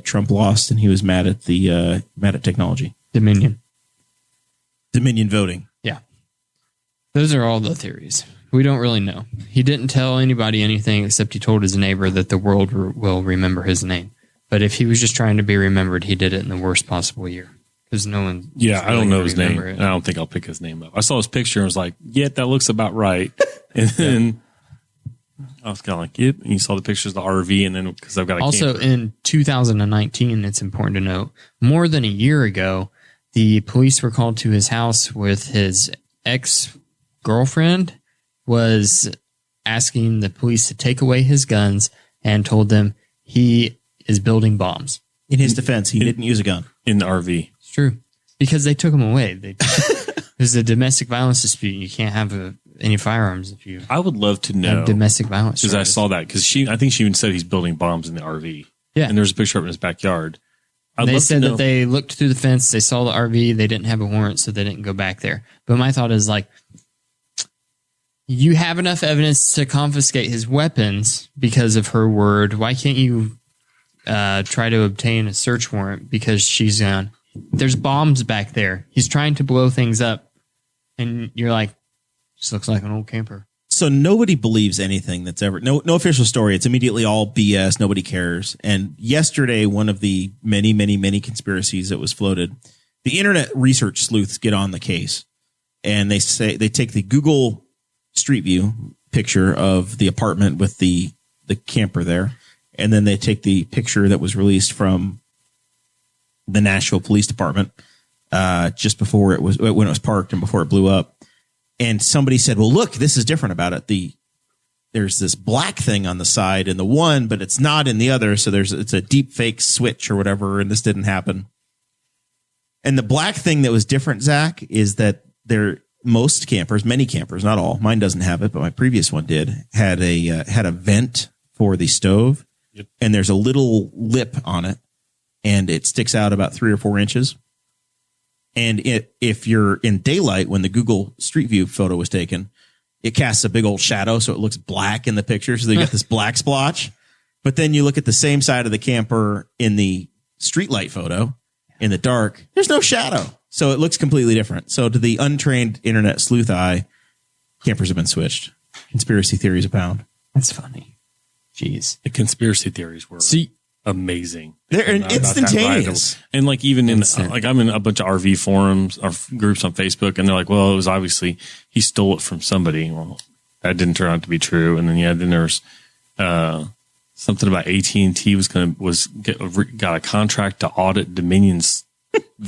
S2: Trump lost and he was mad at technology.
S3: Dominion
S2: voting.
S3: Yeah. Those are all the theories. We don't really know. He didn't tell anybody anything except he told his neighbor that the world will remember his name. But if he was just trying to be remembered, he did it in the worst possible year. because no one.
S4: Yeah, I don't know his name.
S3: It.
S4: And I don't think I'll pick his name up. I saw his picture and was like, yeah, that looks about right. And then I was kind of like, yep. And you saw the pictures of the RV, and then because I've got a
S3: also
S4: camper.
S3: In 2019, it's important to note, more than a year ago, the police were called to his house with his ex-girlfriend was asking the police to take away his guns and told them he is building bombs.
S2: In his defense, he didn't use a gun.
S4: In the RV.
S3: It's true. Because they took him away. There's a domestic violence dispute. You can't have any firearms if you
S4: I would love to know.
S3: have domestic violence.
S4: Because I
S3: charges.
S4: saw that. Because I think she even said he's building bombs in the RV.
S3: Yeah.
S4: And there's a picture of it in his backyard.
S3: They said that they looked through the fence, they saw the RV, they didn't have a warrant, so they didn't go back there. But my thought is like, you have enough evidence to confiscate his weapons because of her word. Why can't you try to obtain a search warrant because she's gone? There's bombs back there. He's trying to blow things up. And you're like, just looks like an old camper.
S2: So nobody believes anything that's ever no official story. It's immediately all BS. Nobody cares. And yesterday, one of the many conspiracies that was floated, the internet research sleuths get on the case, and they say they take the Google Street View picture of the apartment with the camper there, and then they take the picture that was released from the Nashville Police Department just before when it was parked and before it blew up. And somebody said, well, look, this is different about it. There's this black thing on the side in the one, but it's not in the other. So it's a deep fake switch or whatever. And this didn't happen. And the black thing that was different, Zach, is that most campers, many campers, not all, mine doesn't have it, but my previous one did, had a vent for the stove. Yep. And there's a little lip on it, and it sticks out about 3 or 4 inches. And if you're in daylight, when the Google Street View photo was taken, it casts a big old shadow, so it looks black in the picture. So they got this black splotch. But then you look at the same side of the camper in the streetlight photo in the dark, there's no shadow. So it looks completely different. So to the untrained internet sleuth eye, campers have been switched. Conspiracy theories abound.
S3: That's funny. Jeez.
S4: The conspiracy theories were amazing.
S2: They're instantaneous.
S4: And like even I'm in a bunch of RV forums or groups on Facebook, and they're like, well, it was obviously he stole it from somebody. Well, that didn't turn out to be true. And then then there's something about AT&T got a contract to audit Dominion's.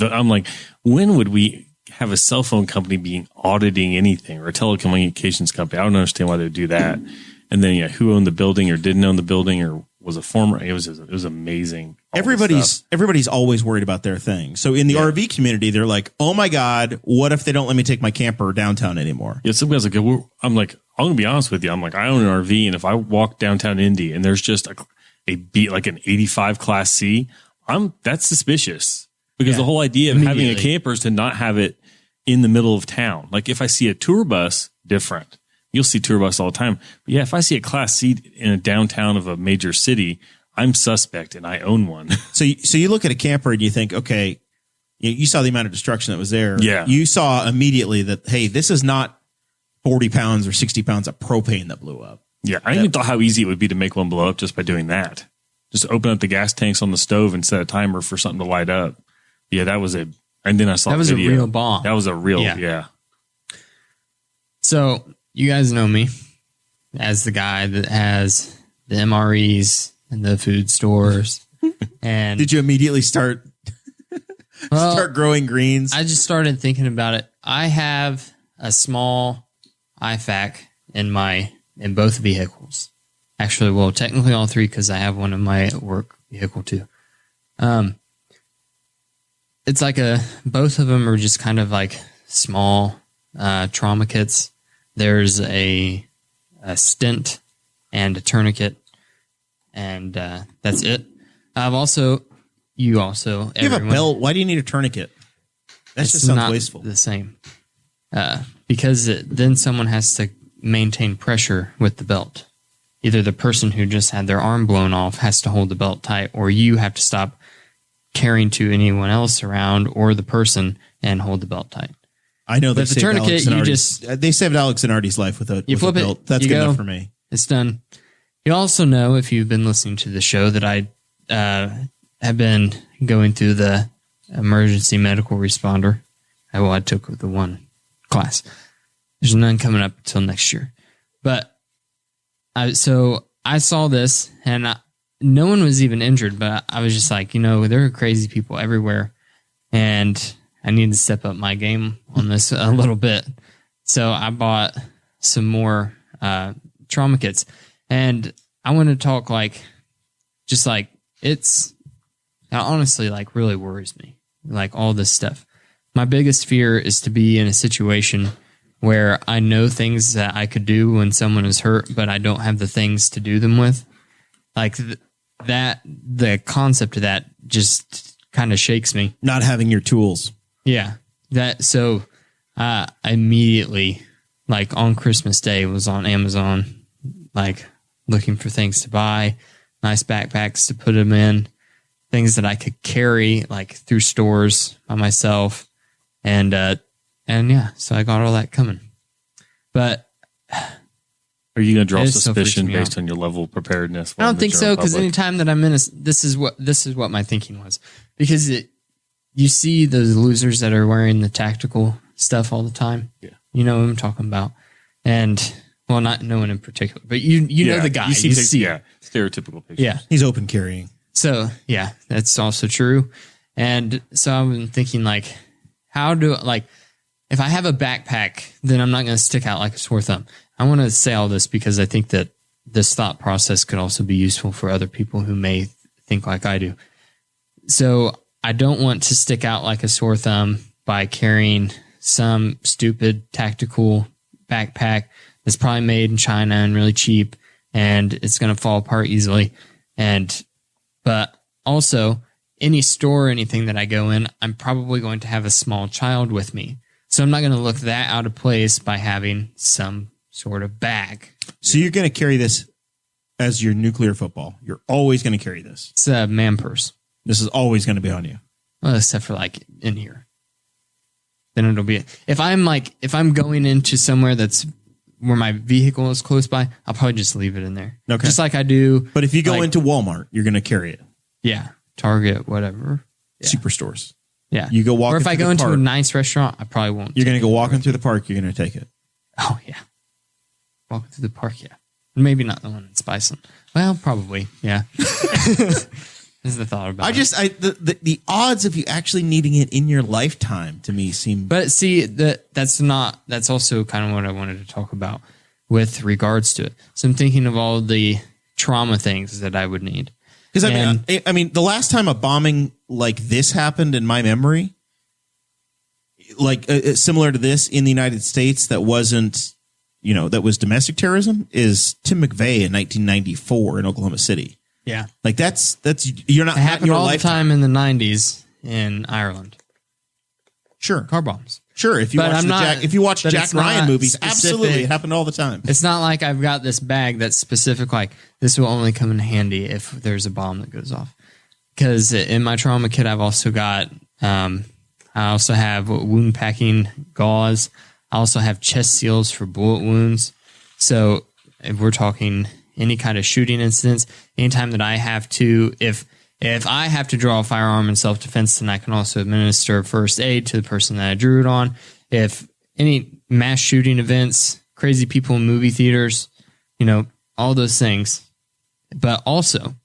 S4: I'm like, when would we have a cell phone company being auditing anything, or a telecommunications company? I don't understand why they would do that. And then who owned the building or didn't own the building or was a former. It was amazing.
S2: Everybody's always worried about their thing. So in the RV community, they're like, oh my God, what if they don't let me take my camper downtown anymore?
S4: Yeah, some guys like, I'm like, I'm gonna be honest with you. I'm like, I own an RV, and if I walk downtown Indy and there's just like an 85 Class C, that's suspicious, because the whole idea of having a camper is to not have it in the middle of town. Like if I see a tour bus, different. You'll see tour bus all the time. But yeah, if I see a Class C in a downtown of a major city, I'm suspect and I own one.
S2: So you look at a camper and you think, okay, you saw the amount of destruction that was there.
S4: Yeah.
S2: You saw immediately that, hey, this is not 40 pounds or 60 pounds of propane that blew up.
S4: Yeah. I even thought how easy it would be to make one blow up just by doing that. Just open up the gas tanks on the stove and set a timer for something to light up. Yeah, and then I saw
S3: that was a real bomb.
S4: That was a real, yeah.
S3: So you guys know me as the guy that has the MREs and the food stores. And
S2: did you immediately start growing greens?
S3: I just started thinking about it. I have a small IFAC in both vehicles. Actually, well, technically all three, because I have one in my work vehicle too. It's like both of them are just kind of like small trauma kits. There's a stent and a tourniquet, and that's it. You have a belt. Why do you need a tourniquet? That just sounds not wasteful. The same, because then someone has to maintain pressure with the belt. Either the person who just had their arm blown off has to hold the belt tight, or you have to stop carrying to anyone else around, or the person, and hold the belt tight.
S2: I know
S3: that the tourniquet,
S2: they saved Alex and Artie's life with a belt. That's good enough for me.
S3: It's done. You also know, if you've been listening to the show, that I have been going through the emergency medical responder. I took the one class. There's none coming up until next year. But I saw this, and no one was even injured, but I was just like, there are crazy people everywhere, and I need to step up my game on this a little bit. So I bought some more trauma kits, and I want to talk it honestly really worries me, all this stuff. My biggest fear is to be in a situation where I know things that I could do when someone is hurt, but I don't have the things to do them with. The concept of that just kind of shakes me.
S2: Not having your tools.
S3: Yeah. So I immediately, on Christmas Day, was on Amazon, looking for things to buy, nice backpacks to put them in, things that I could carry, through stores by myself. And yeah, so I got all that coming. But
S4: are you going to draw suspicion based on your level of preparedness?
S3: I don't think so, because anytime that I'm in this is what my thinking was. Because you see those losers that are wearing the tactical stuff all the time.
S4: Yeah.
S3: You know what I'm talking about. And, well, not no one in particular, but you know the guy. You see
S4: it. Stereotypical pictures.
S3: Yeah.
S2: He's open carrying.
S3: So, yeah, that's also true. And so I've been thinking, how do, if I have a backpack, then I'm not going to stick out like a sore thumb. I want to say all this because I think that this thought process could also be useful for other people who may think like I do. So I don't want to stick out like a sore thumb by carrying some stupid tactical backpack that's probably made in China and really cheap, and it's going to fall apart easily. But also, any store or anything that I go in, I'm probably going to have a small child with me. So I'm not going to look that out of place by having some sort of bag.
S2: So you're going to carry this as your nuclear football. You're always going to carry this.
S3: It's a man purse.
S2: This is always going to be on you.
S3: Well, except for in here. Then it'll be, if I'm going into somewhere that's where my vehicle is close by, I'll probably just leave it in there.
S2: Okay.
S3: Just like I do.
S2: But if you go into Walmart, you're going to carry it.
S3: Yeah. Target, whatever. Yeah.
S2: Superstores.
S3: Yeah.
S2: You go walking.
S3: Or if I go into
S2: park,
S3: a nice restaurant, I probably won't.
S2: You're going to go walking through the park. You're going to take it.
S3: Oh, yeah. Walking through the park, yeah. Maybe not the one in Spiceland. Well, probably, yeah. This is the thought about it.
S2: The odds of you actually needing it in your lifetime to me seem.
S3: But see, that's also kind of what I wanted to talk about with regards to it. So I'm thinking of all the trauma things that I would need.
S2: Because I mean, the last time a bombing like this happened in my memory, similar to this in the United States, that wasn't, that was domestic terrorism, is Tim McVeigh in 1994 in Oklahoma City.
S3: Yeah,
S2: that's you're not.
S3: It happened all the time in the 90s in Ireland.
S2: Sure,
S3: car bombs.
S2: Sure, if you watch Jack Ryan movies, absolutely, it happened all the time.
S3: It's not like I've got this bag that's specific, this will only come in handy if there's a bomb that goes off. Because in my trauma kit, I've also got, I also have wound packing gauze. I also have chest seals for bullet wounds. So if we're talking any kind of shooting incidents, anytime that I have to, if I have to draw a firearm in self-defense, then I can also administer first aid to the person that I drew it on. If any mass shooting events, crazy people in movie theaters, all those things. But also,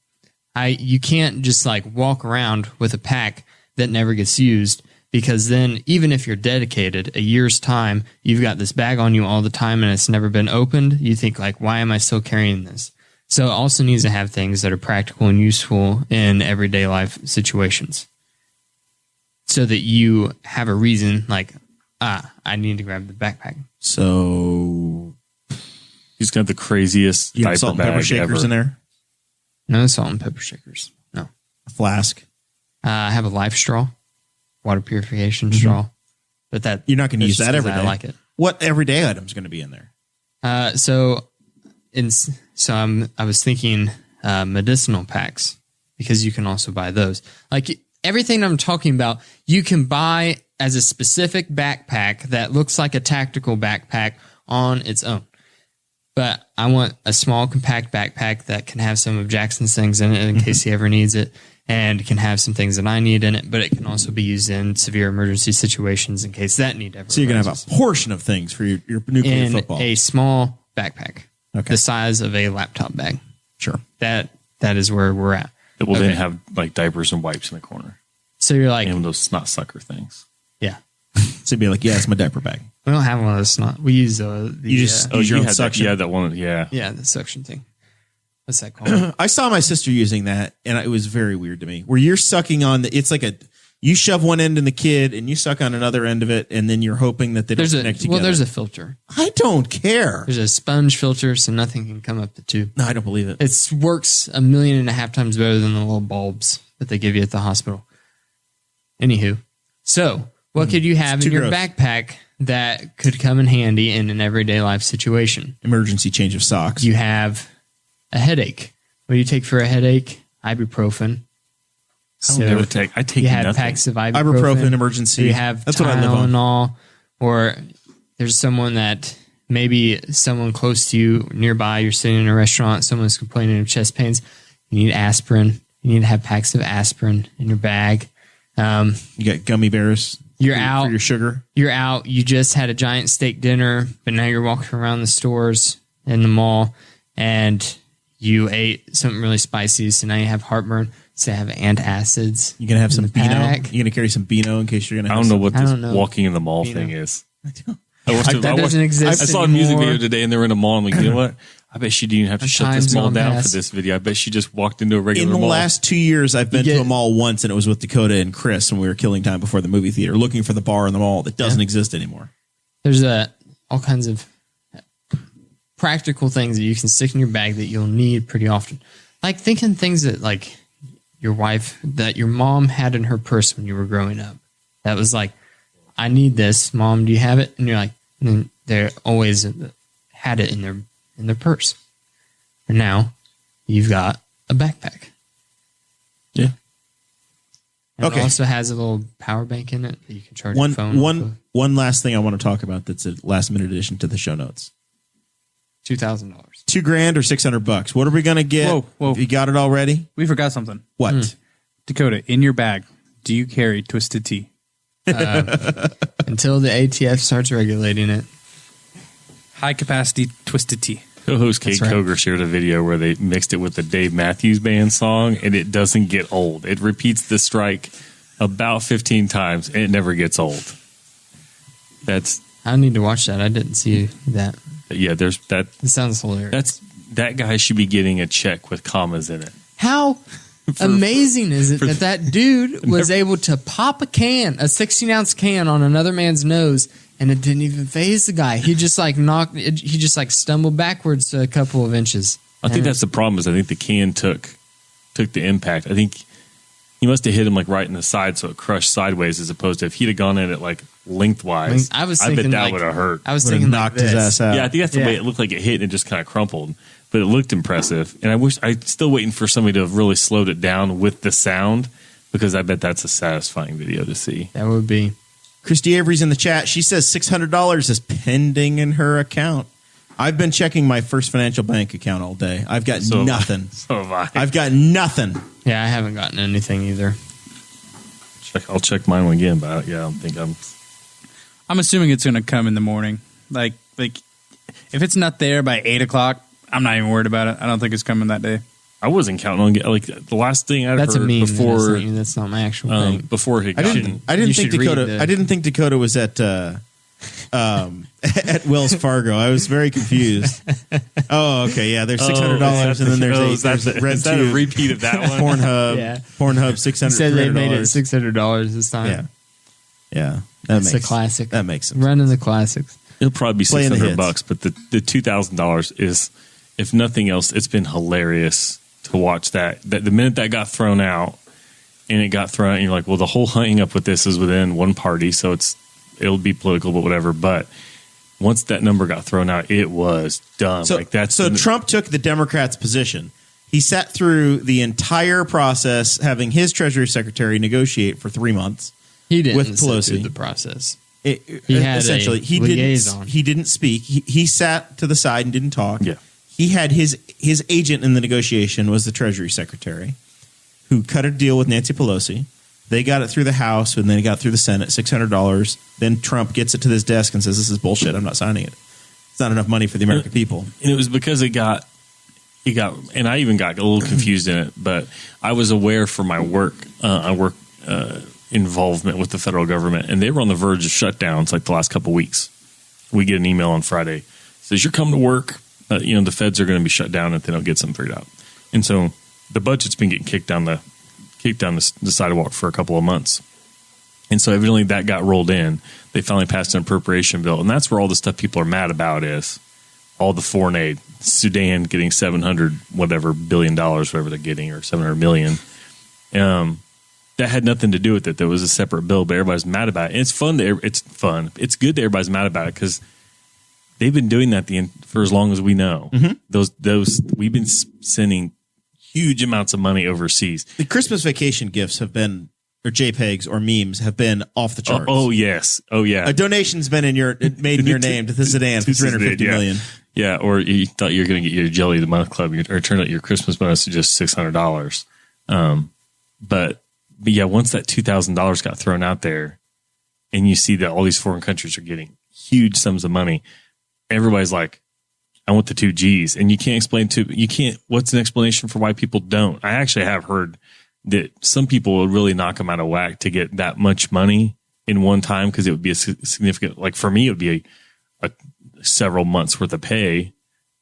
S3: you can't just walk around with a pack that never gets used, because then even if you're dedicated, a year's time, you've got this bag on you all the time and it's never been opened. You think why am I still carrying this? So it also needs to have things that are practical and useful in everyday life situations, so that you have a reason, I need to grab the backpack.
S4: So he's got the craziest
S2: you have salt and pepper shakers
S4: ever.
S2: In there?
S3: No salt and pepper shakers. No.
S2: A flask?
S3: I have a life straw, water purification straw. But that
S2: you're not going to use that every day.
S3: I like it.
S2: What everyday item is going to be in there?
S3: I was thinking medicinal packs, because you can also buy those. Everything I'm talking about, you can buy as a specific backpack that looks like a tactical backpack on its own. But I want a small, compact backpack that can have some of Jackson's things in it in case he ever needs it. and can have some things that I need in it, but it can also be used in severe emergency situations in case that need ever
S2: So you're going to have a portion of things for your nuclear
S3: in
S2: football.
S3: a small backpack,
S2: Okay.
S3: the size of a laptop bag.
S2: Sure.
S3: That is where we're at.
S4: It will
S3: Okay.
S4: then have like diapers and wipes in the corner.
S3: So you're like,
S4: And those snot sucker things.
S3: yeah,
S2: So you'd be like, yeah, it's my diaper bag.
S3: we don't have one of those. Not we use the
S2: You just-
S3: uh,
S2: Use your
S4: you
S2: own
S4: had that,
S2: suction.
S4: yeah, that one. Yeah.
S3: yeah, the suction thing. What's that called?
S2: I saw my sister using that, and it was very weird to me. Where you're sucking on it's like you shove one end in the kid, and you suck on another end of it, and then you're hoping that they don't connect together.
S3: there's a filter.
S2: I don't care.
S3: There's a sponge filter, so nothing can come up the tube.
S2: No, I don't believe it.
S3: It works 1.5 million times better than the little bulbs that they give you at the hospital. Anywho, so what could you have in
S2: too
S3: your
S2: gross.
S3: backpack that could come in handy in an everyday life situation?
S2: Emergency change of socks.
S3: You have a headache. What do you take for a headache? Ibuprofen.
S4: I don't never take. I take
S3: You have
S4: nothing.
S3: packs of ibuprofen.
S2: Ibuprofen, emergency.
S3: You have
S2: That's what I live on.
S3: Tylenol, or there's someone that maybe someone close to you nearby. You're sitting in a restaurant. Someone's complaining of chest pains. You need aspirin. You need to have packs of aspirin in your bag.
S2: You got gummy bears.
S3: You're
S2: for
S3: out.
S2: your sugar.
S3: You're out. You just had a giant steak dinner, but now you're walking around the stores in the mall, and you ate something really spicy. So now you have heartburn. So you have antacids.
S2: You're gonna have some
S3: in the
S2: Beano.
S3: pack.
S2: You're gonna carry some Beano in case you're gonna.
S4: I
S2: Have
S4: don't know
S2: some-
S4: what
S3: I
S4: this
S3: don't know.
S4: walking in the mall
S3: You know.
S4: thing is.
S3: That doesn't exist
S4: I saw a music
S3: anymore.
S4: video today, and they were in a mall. I'm like, you know what? I bet she didn't have to shut this
S3: time's
S4: mall
S3: gone
S4: down
S3: past.
S4: for this video. I bet she just walked into a regular
S2: In the
S4: mall.
S2: last 2 years, I've been
S3: You
S2: to
S3: get-
S2: a mall once, and it was with Dakota and Chris when we were killing time before the movie theater, looking for the bar in the mall that doesn't exist anymore.
S3: There's all kinds of practical things that you can stick in your bag that you'll need pretty often. Like thinking things that like that your mom had in her purse when you were growing up. That was like, I need this, Mom. Do you have it? And you're like, and they're always had it in their purse. And now you've got a backpack.
S4: Yeah.
S3: And
S2: Okay.
S3: It also has a little power bank in it that you can charge your phone.
S2: One last thing I want to talk about that's a last minute addition to the show notes.
S3: $2,000.
S2: $2,000 or $600. What are we gonna get?
S5: Whoa.
S2: You got it already?
S5: We forgot something.
S2: What?
S5: Dakota, in your bag, do you carry Twisted Tea?
S3: Until the ATF starts regulating it.
S5: High capacity Twisted Tea.
S4: Co-host Kate
S3: That's right.
S4: Koger shared a video where they mixed it with the Dave Matthews Band song, and it doesn't get old. It repeats the strike about 15 times, and it never gets old.
S3: I need to watch that. I didn't see that.
S4: There's that.
S3: It sounds hilarious.
S4: That guy should be getting a check with commas in it.
S3: How amazing is it that dude was able to pop a 16-ounce can on another man's nose, and it didn't even faze the guy. He just stumbled backwards a couple of inches.
S4: I think that's the problem. Is I think the can took the impact. I think he must have hit him like right in the side, so it crushed sideways. As opposed to if he'd have gone in it like lengthwise,
S3: I was
S4: bet
S3: thinking
S4: that
S3: like-
S4: would have hurt.
S3: I was
S2: Would have
S3: thinking
S2: knocked
S3: like
S2: his
S3: this.
S2: ass out.
S4: Yeah, I think that's the way
S3: Yeah.
S4: it looked like it hit, and it just kind of crumpled. But it looked impressive, and I'm still waiting for somebody to have really slowed it down with the sound, because I bet that's a satisfying video to see.
S3: That would be.
S2: Christy Avery's in the chat. She says $600 is pending in her account. I've been checking my First Financial Bank account all day. I've got nothing.
S4: So have I.
S2: I've got nothing.
S3: Yeah, I haven't gotten anything either.
S4: I'll check mine again, but I don't think
S5: I'm assuming it's going to come in the morning. Like if it's not there by 8 o'clock, I'm not even worried about it. I don't think it's coming that day.
S4: I wasn't counting on like the last thing I
S3: That's a
S4: heard
S3: meme.
S4: before
S3: That's not my actual thing.
S4: before it had
S2: I
S4: gotten.
S2: didn't
S3: You
S2: think
S3: should read
S2: Dakota.
S3: the-
S2: I didn't think Dakota was at Wells Fargo. I was very confused. Oh, okay, yeah. There's $600, and then there's
S4: is that a repeat of that one?
S2: Pornhub.
S3: Yeah.
S2: Pornhub $600.
S3: Said they made it
S2: $300.
S3: $600 this time.
S2: Yeah.
S3: It's a classic.
S2: That makes sense.
S3: Running the classics.
S4: It'll probably be
S2: Playing the
S4: $600, but the $2,000 is, if nothing else, it's been hilarious to watch that. That the minute that got thrown out, and it got thrown out, and you're like, well, the whole hunting up with this is within one party, so it'll be political, but whatever. But once that number got thrown out, it was dumb.
S2: So, Trump took the Democrats' position. He sat through the entire process, having his Treasury Secretary negotiate for 3 months.
S3: He didn't
S2: With
S3: sit
S2: Pelosi.
S3: through the process.
S2: He
S3: had
S2: essentially
S3: a
S2: he
S3: liaison.
S2: didn't speak. He sat to the side and didn't talk.
S4: Yeah.
S2: He had his agent in the negotiation was the Treasury Secretary. who cut a deal with Nancy Pelosi. They got it through the House, and then it got through the Senate, $600. Then Trump gets it to his desk and says, "This is bullshit. I'm not signing it. It's not enough money for the American people."
S4: And it was because it got, and I even got a little confused in it, but I was aware for my work, involvement with the federal government, and they were on the verge of shutdowns like the last couple of weeks. We get an email on Friday, says, "You're coming to work. The feds are going to be shut down if they don't get something figured out." And so the budget's been getting kicked down the sidewalk for a couple of months. And so evidently that got rolled in. They finally passed an appropriation bill. And that's where all the stuff people are mad about is all the foreign aid. Sudan getting $700 billion, whatever they're getting, or $700 million. That had nothing to do with it. There was a separate bill, but everybody's mad about it. And it's fun. It's fun. It's good that everybody's mad about it because they've been doing that for as long as we know. Mm-hmm. Those we've been sending huge amounts of money overseas.
S2: The Christmas vacation gifts have been, or JPEGs or memes have been off the charts.
S4: Oh yes. Oh yeah.
S2: A donation's been made in your name to the Sedan for $350 million.
S4: Yeah. Or you thought you were going to get your Jelly of the Month Club, or it turned out your Christmas bonus was just $600. But yeah, once that $2,000 got thrown out there, and you see that all these foreign countries are getting huge sums of money, everybody's like, "I want the 2 G's," and you can't what's an explanation for why people don't? I actually have heard that some people would really knock them out of whack to get that much money in one time, because it would be a significant, like for me, it would be a several months worth of pay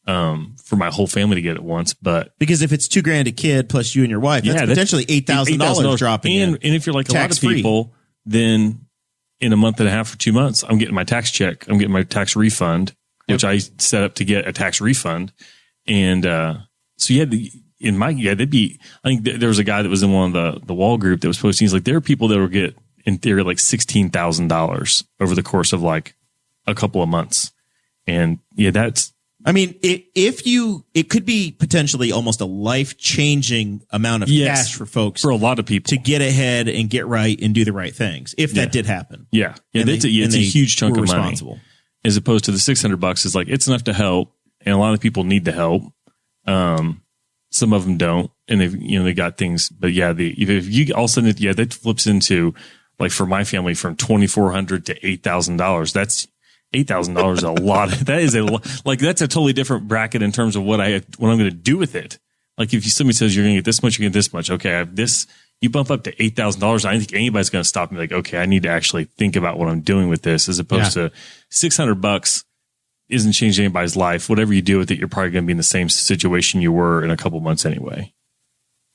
S4: for my whole family to get at once. But
S2: because if it's $2,000 a kid plus you and your wife, that's potentially $8,000 dropping in.
S4: And if you're like a lot of people, then in a month and a half or 2 months, I'm getting my tax check, I'm getting my tax refund, which I set up to get a tax refund. And so they'd be, I think there was a guy that was in one of the wall group that was posting, he's like, there are people that will get, in theory, like $16,000 over the course of like a couple of months. And that's,
S2: I mean, it could be potentially almost a life-changing amount of cash for folks,
S4: for a lot of people,
S2: to get ahead and get right and do the right things, if that did happen.
S4: Yeah. It's a huge chunk of money. As opposed to the $600 is like, it's enough to help. And a lot of people need the help. Some of them don't. And they got things, but if you all of a sudden, that flips into, like for my family, from $2,400 to $8,000. That's $8,000 is a lot. That is that's a totally different bracket in terms of what I'm going to do with it. Like if somebody says you're going to get this much, you get this much. Okay. I have this, you bump up to $8,000. I don't think anybody's going to stop and be like, okay, I need to actually think about what I'm doing with this, as opposed to $600 isn't changing anybody's life. Whatever you do with it, you're probably going to be in the same situation you were in a couple months anyway.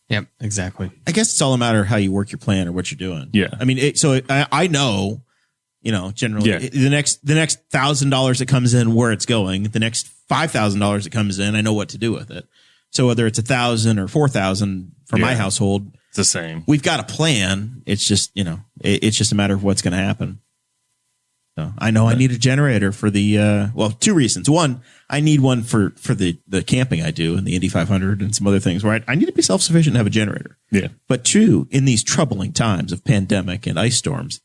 S3: Yep, exactly.
S2: I guess it's all a matter of how you work your plan or what you're doing.
S4: Yeah.
S2: I mean, I know, generally the next $1,000 that comes in, where it's going, the next $5,000 that comes in, I know what to do with it. So whether it's 1,000 or 4,000 for my household,
S4: it's the same.
S2: We've got a plan. It's just, it's just a matter of what's going to happen. So I know I need a generator for the, 2 reasons. One, I need one for the camping I do and the Indy 500 and some other things where I need to be self-sufficient and have a generator.
S4: Yeah.
S2: But 2, in these troubling times of pandemic and ice storms,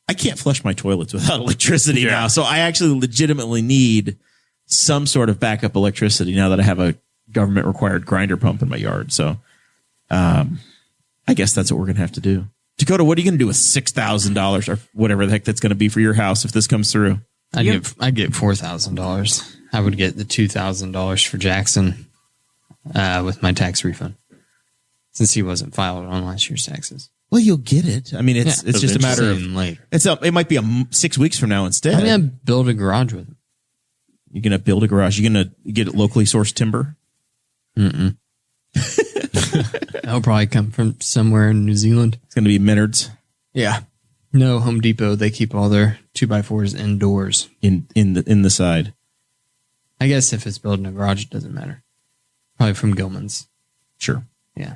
S2: I can't flush my toilets without electricity now. So I actually legitimately need some sort of backup electricity now that I have a government required grinder pump in my yard. So, I guess that's what we're going to have to do. Dakota, what are you going to do with $6,000 or whatever the heck that's going to be for your house if this comes through?
S3: I'd get $4,000. I would get the $2,000 for Jackson with my tax refund, since he wasn't filed on last year's taxes.
S2: Well, you'll get it. I mean, it's just a matter of
S3: later.
S2: It might be 6 weeks from now instead.
S3: I'm going to build a garage with him.
S2: You're going to build a garage. You're going to get locally sourced timber?
S3: Mm-mm. That'll probably come from somewhere in New Zealand.
S2: It's going to be Menards.
S3: Yeah. No, Home Depot, they keep all their 2x4s indoors.
S2: In the side.
S3: I guess if it's building a garage, it doesn't matter. Probably from Gilman's.
S2: Sure.
S3: Yeah.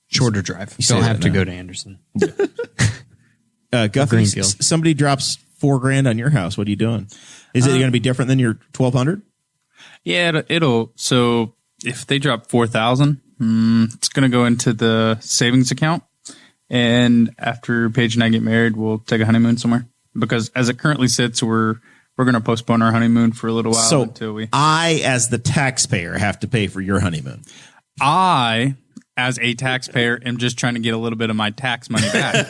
S3: Shorter drive. You
S2: say
S3: don't have
S2: that
S3: to
S2: now.
S3: go to Anderson.
S2: Guffey,
S3: Greenfield.
S2: somebody drops $4,000 on your house. What are you doing? Is it going to be different than your 1,200?
S5: Yeah, it'll. So if they drop 4,000, it's going to go into the savings account. And after Paige and I get married, we'll take a honeymoon somewhere. Because as it currently sits, we're going to postpone our honeymoon for a little while
S2: so
S5: until we.
S2: I, as the taxpayer, have to pay for your honeymoon.
S5: I, as a taxpayer, am just trying to get a little bit of my tax money back.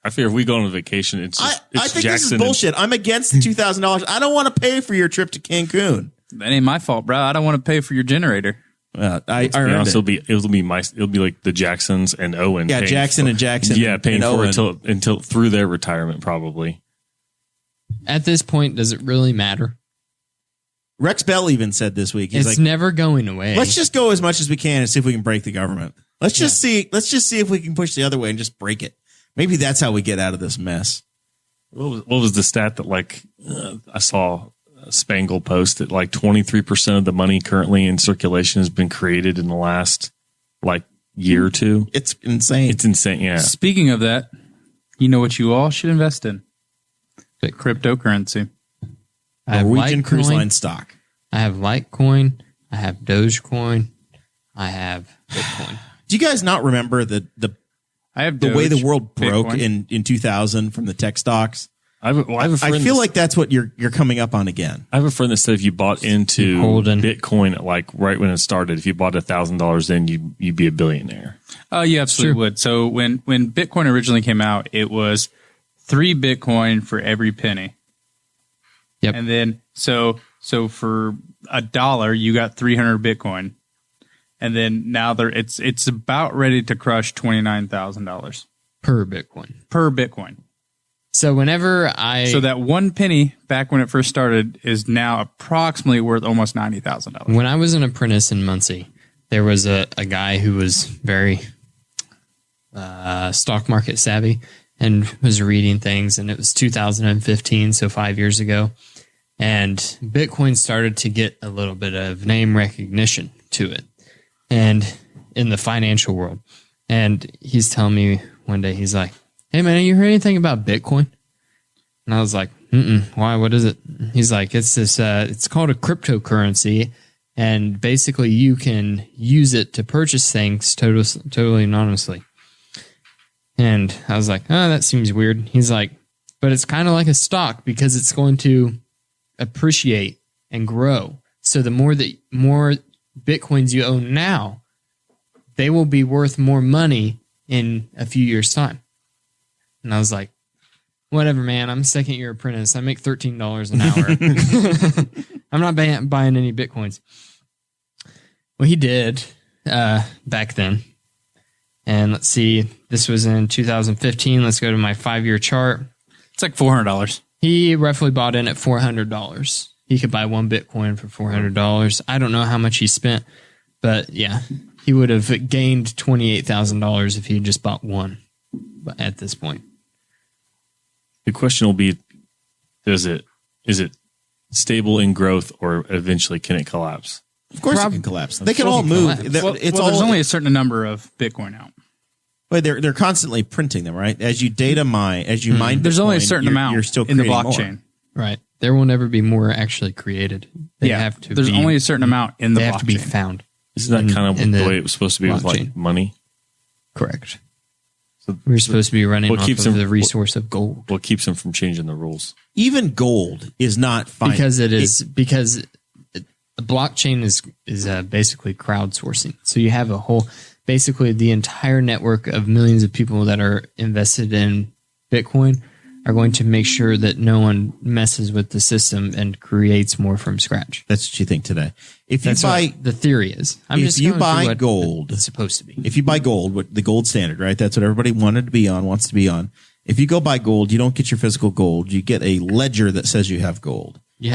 S4: I figure if we go on a vacation, it's
S2: I think
S4: Jackson
S2: this is bullshit. I'm against the $2,000. I don't want to pay for your trip to Cancun.
S5: That ain't my fault, bro. I don't want to pay for your generator.
S2: I earned it.
S4: It'll be like the Jacksons and Owen.
S2: Yeah, Jackson and Jackson.
S4: Yeah, paying
S2: and
S4: for
S2: Owen.
S4: it until through their retirement, probably.
S3: At this point, does it really matter?
S2: Rex Bell even said this week, he's
S3: It's
S2: like,
S3: never going away.
S2: let's just go as much as we can and see if we can break the government. Let's just see if we can push the other way and just break it. Maybe that's how we get out of this mess.
S4: What was the stat that I saw a Spangle post that 23% of the money currently in circulation has been created in the last year or two?
S2: It's insane.
S4: It's insane. Yeah.
S5: Speaking of that, you know what you all should invest in? Cryptocurrency.
S3: I have
S2: Norwegian Cruise
S3: Litecoin,
S2: Line stock.
S3: I have Litecoin. I have Dogecoin. I have Bitcoin.
S2: Do you guys not remember the
S5: I have
S2: way
S5: Doge,
S2: the world broke
S5: Bitcoin.
S2: in 2000 from the tech stocks?
S4: I have a friend
S2: I feel like that's what you're coming up on again.
S4: I have a friend that said if you bought into
S3: Holden.
S4: Bitcoin right when it started, if you bought $1,000, then you'd be a billionaire.
S5: Oh, you absolutely would. So when Bitcoin originally came out, it was 3 Bitcoin for every penny.
S3: Yep.
S5: And then so for $1, you got 300 Bitcoin. And then now it's about ready to crush $29,000
S3: Per Bitcoin.
S5: per Bitcoin.
S3: So whenever
S5: So that 1 penny back when it first started is now approximately worth almost $90,000.
S3: When I was an apprentice in Muncie, there was a guy who was very stock market savvy and was reading things, and it was 2015, so 5 years ago. And Bitcoin started to get a little bit of name recognition to it, and in the financial world. And he's telling me one day, he's like, "Hey man, you heard anything about Bitcoin?" And I was like, "Why? What is it?" He's like, "It's this. It's called a cryptocurrency, and basically you can use it to purchase things totally anonymously." And I was like, "Oh, that seems weird." He's like, "But it's kind of like a stock because it's going to appreciate and grow. So the more Bitcoins you own now, they will be worth more money in a few years' time." And I was like, "Whatever, man. I'm a second-year apprentice. I make $13 an hour. I'm not buying any Bitcoins." Well, he did back then. And let's see, this was in 2015. Let's go to my 5-year chart.
S5: It's like $400.
S3: He roughly bought in at $400. He could buy 1 Bitcoin for $400. I don't know how much he spent, but yeah, he would have gained $28,000 if he had just bought 1 at this point.
S4: The question will be, is it stable in growth, or eventually can it collapse?
S2: Of course, it can collapse. They can all move.
S5: There's only a certain number of Bitcoin out.
S2: But they're constantly printing them, right? As you data mine, as you mine,
S5: There's only a
S2: Bitcoin,
S5: certain amount
S2: you're still
S5: in the
S2: creating
S5: blockchain.
S2: more.
S3: Right. There will never be more actually created. They have to
S5: there's
S3: be,
S5: only a certain amount in the
S3: they
S5: blockchain.
S3: have to be found.
S4: Isn't that kind of
S3: in
S4: the
S3: the
S4: way it was supposed to be with
S3: blockchain.
S4: money?
S3: Correct.
S4: So
S3: We're supposed to be running
S4: what
S3: off
S4: keeps
S3: of
S4: them-
S3: the resource of gold.
S4: What keeps them from changing the rules?
S2: Even gold is not fine
S3: Because the blockchain is basically crowdsourcing. So you have basically the entire network of millions of people that are invested in Bitcoin are going to make sure that no one messes with the system and creates more from scratch.
S2: That's what you think today. If you
S3: That's
S2: buy,
S3: what the theory is.
S2: if you
S3: going through
S2: buy
S3: what
S2: gold,
S3: it's supposed to be.
S2: if you buy gold, what the gold standard, right? That's what everybody wants to be on. If you go buy gold, you don't get your physical gold. You get a ledger that says you have gold.
S3: You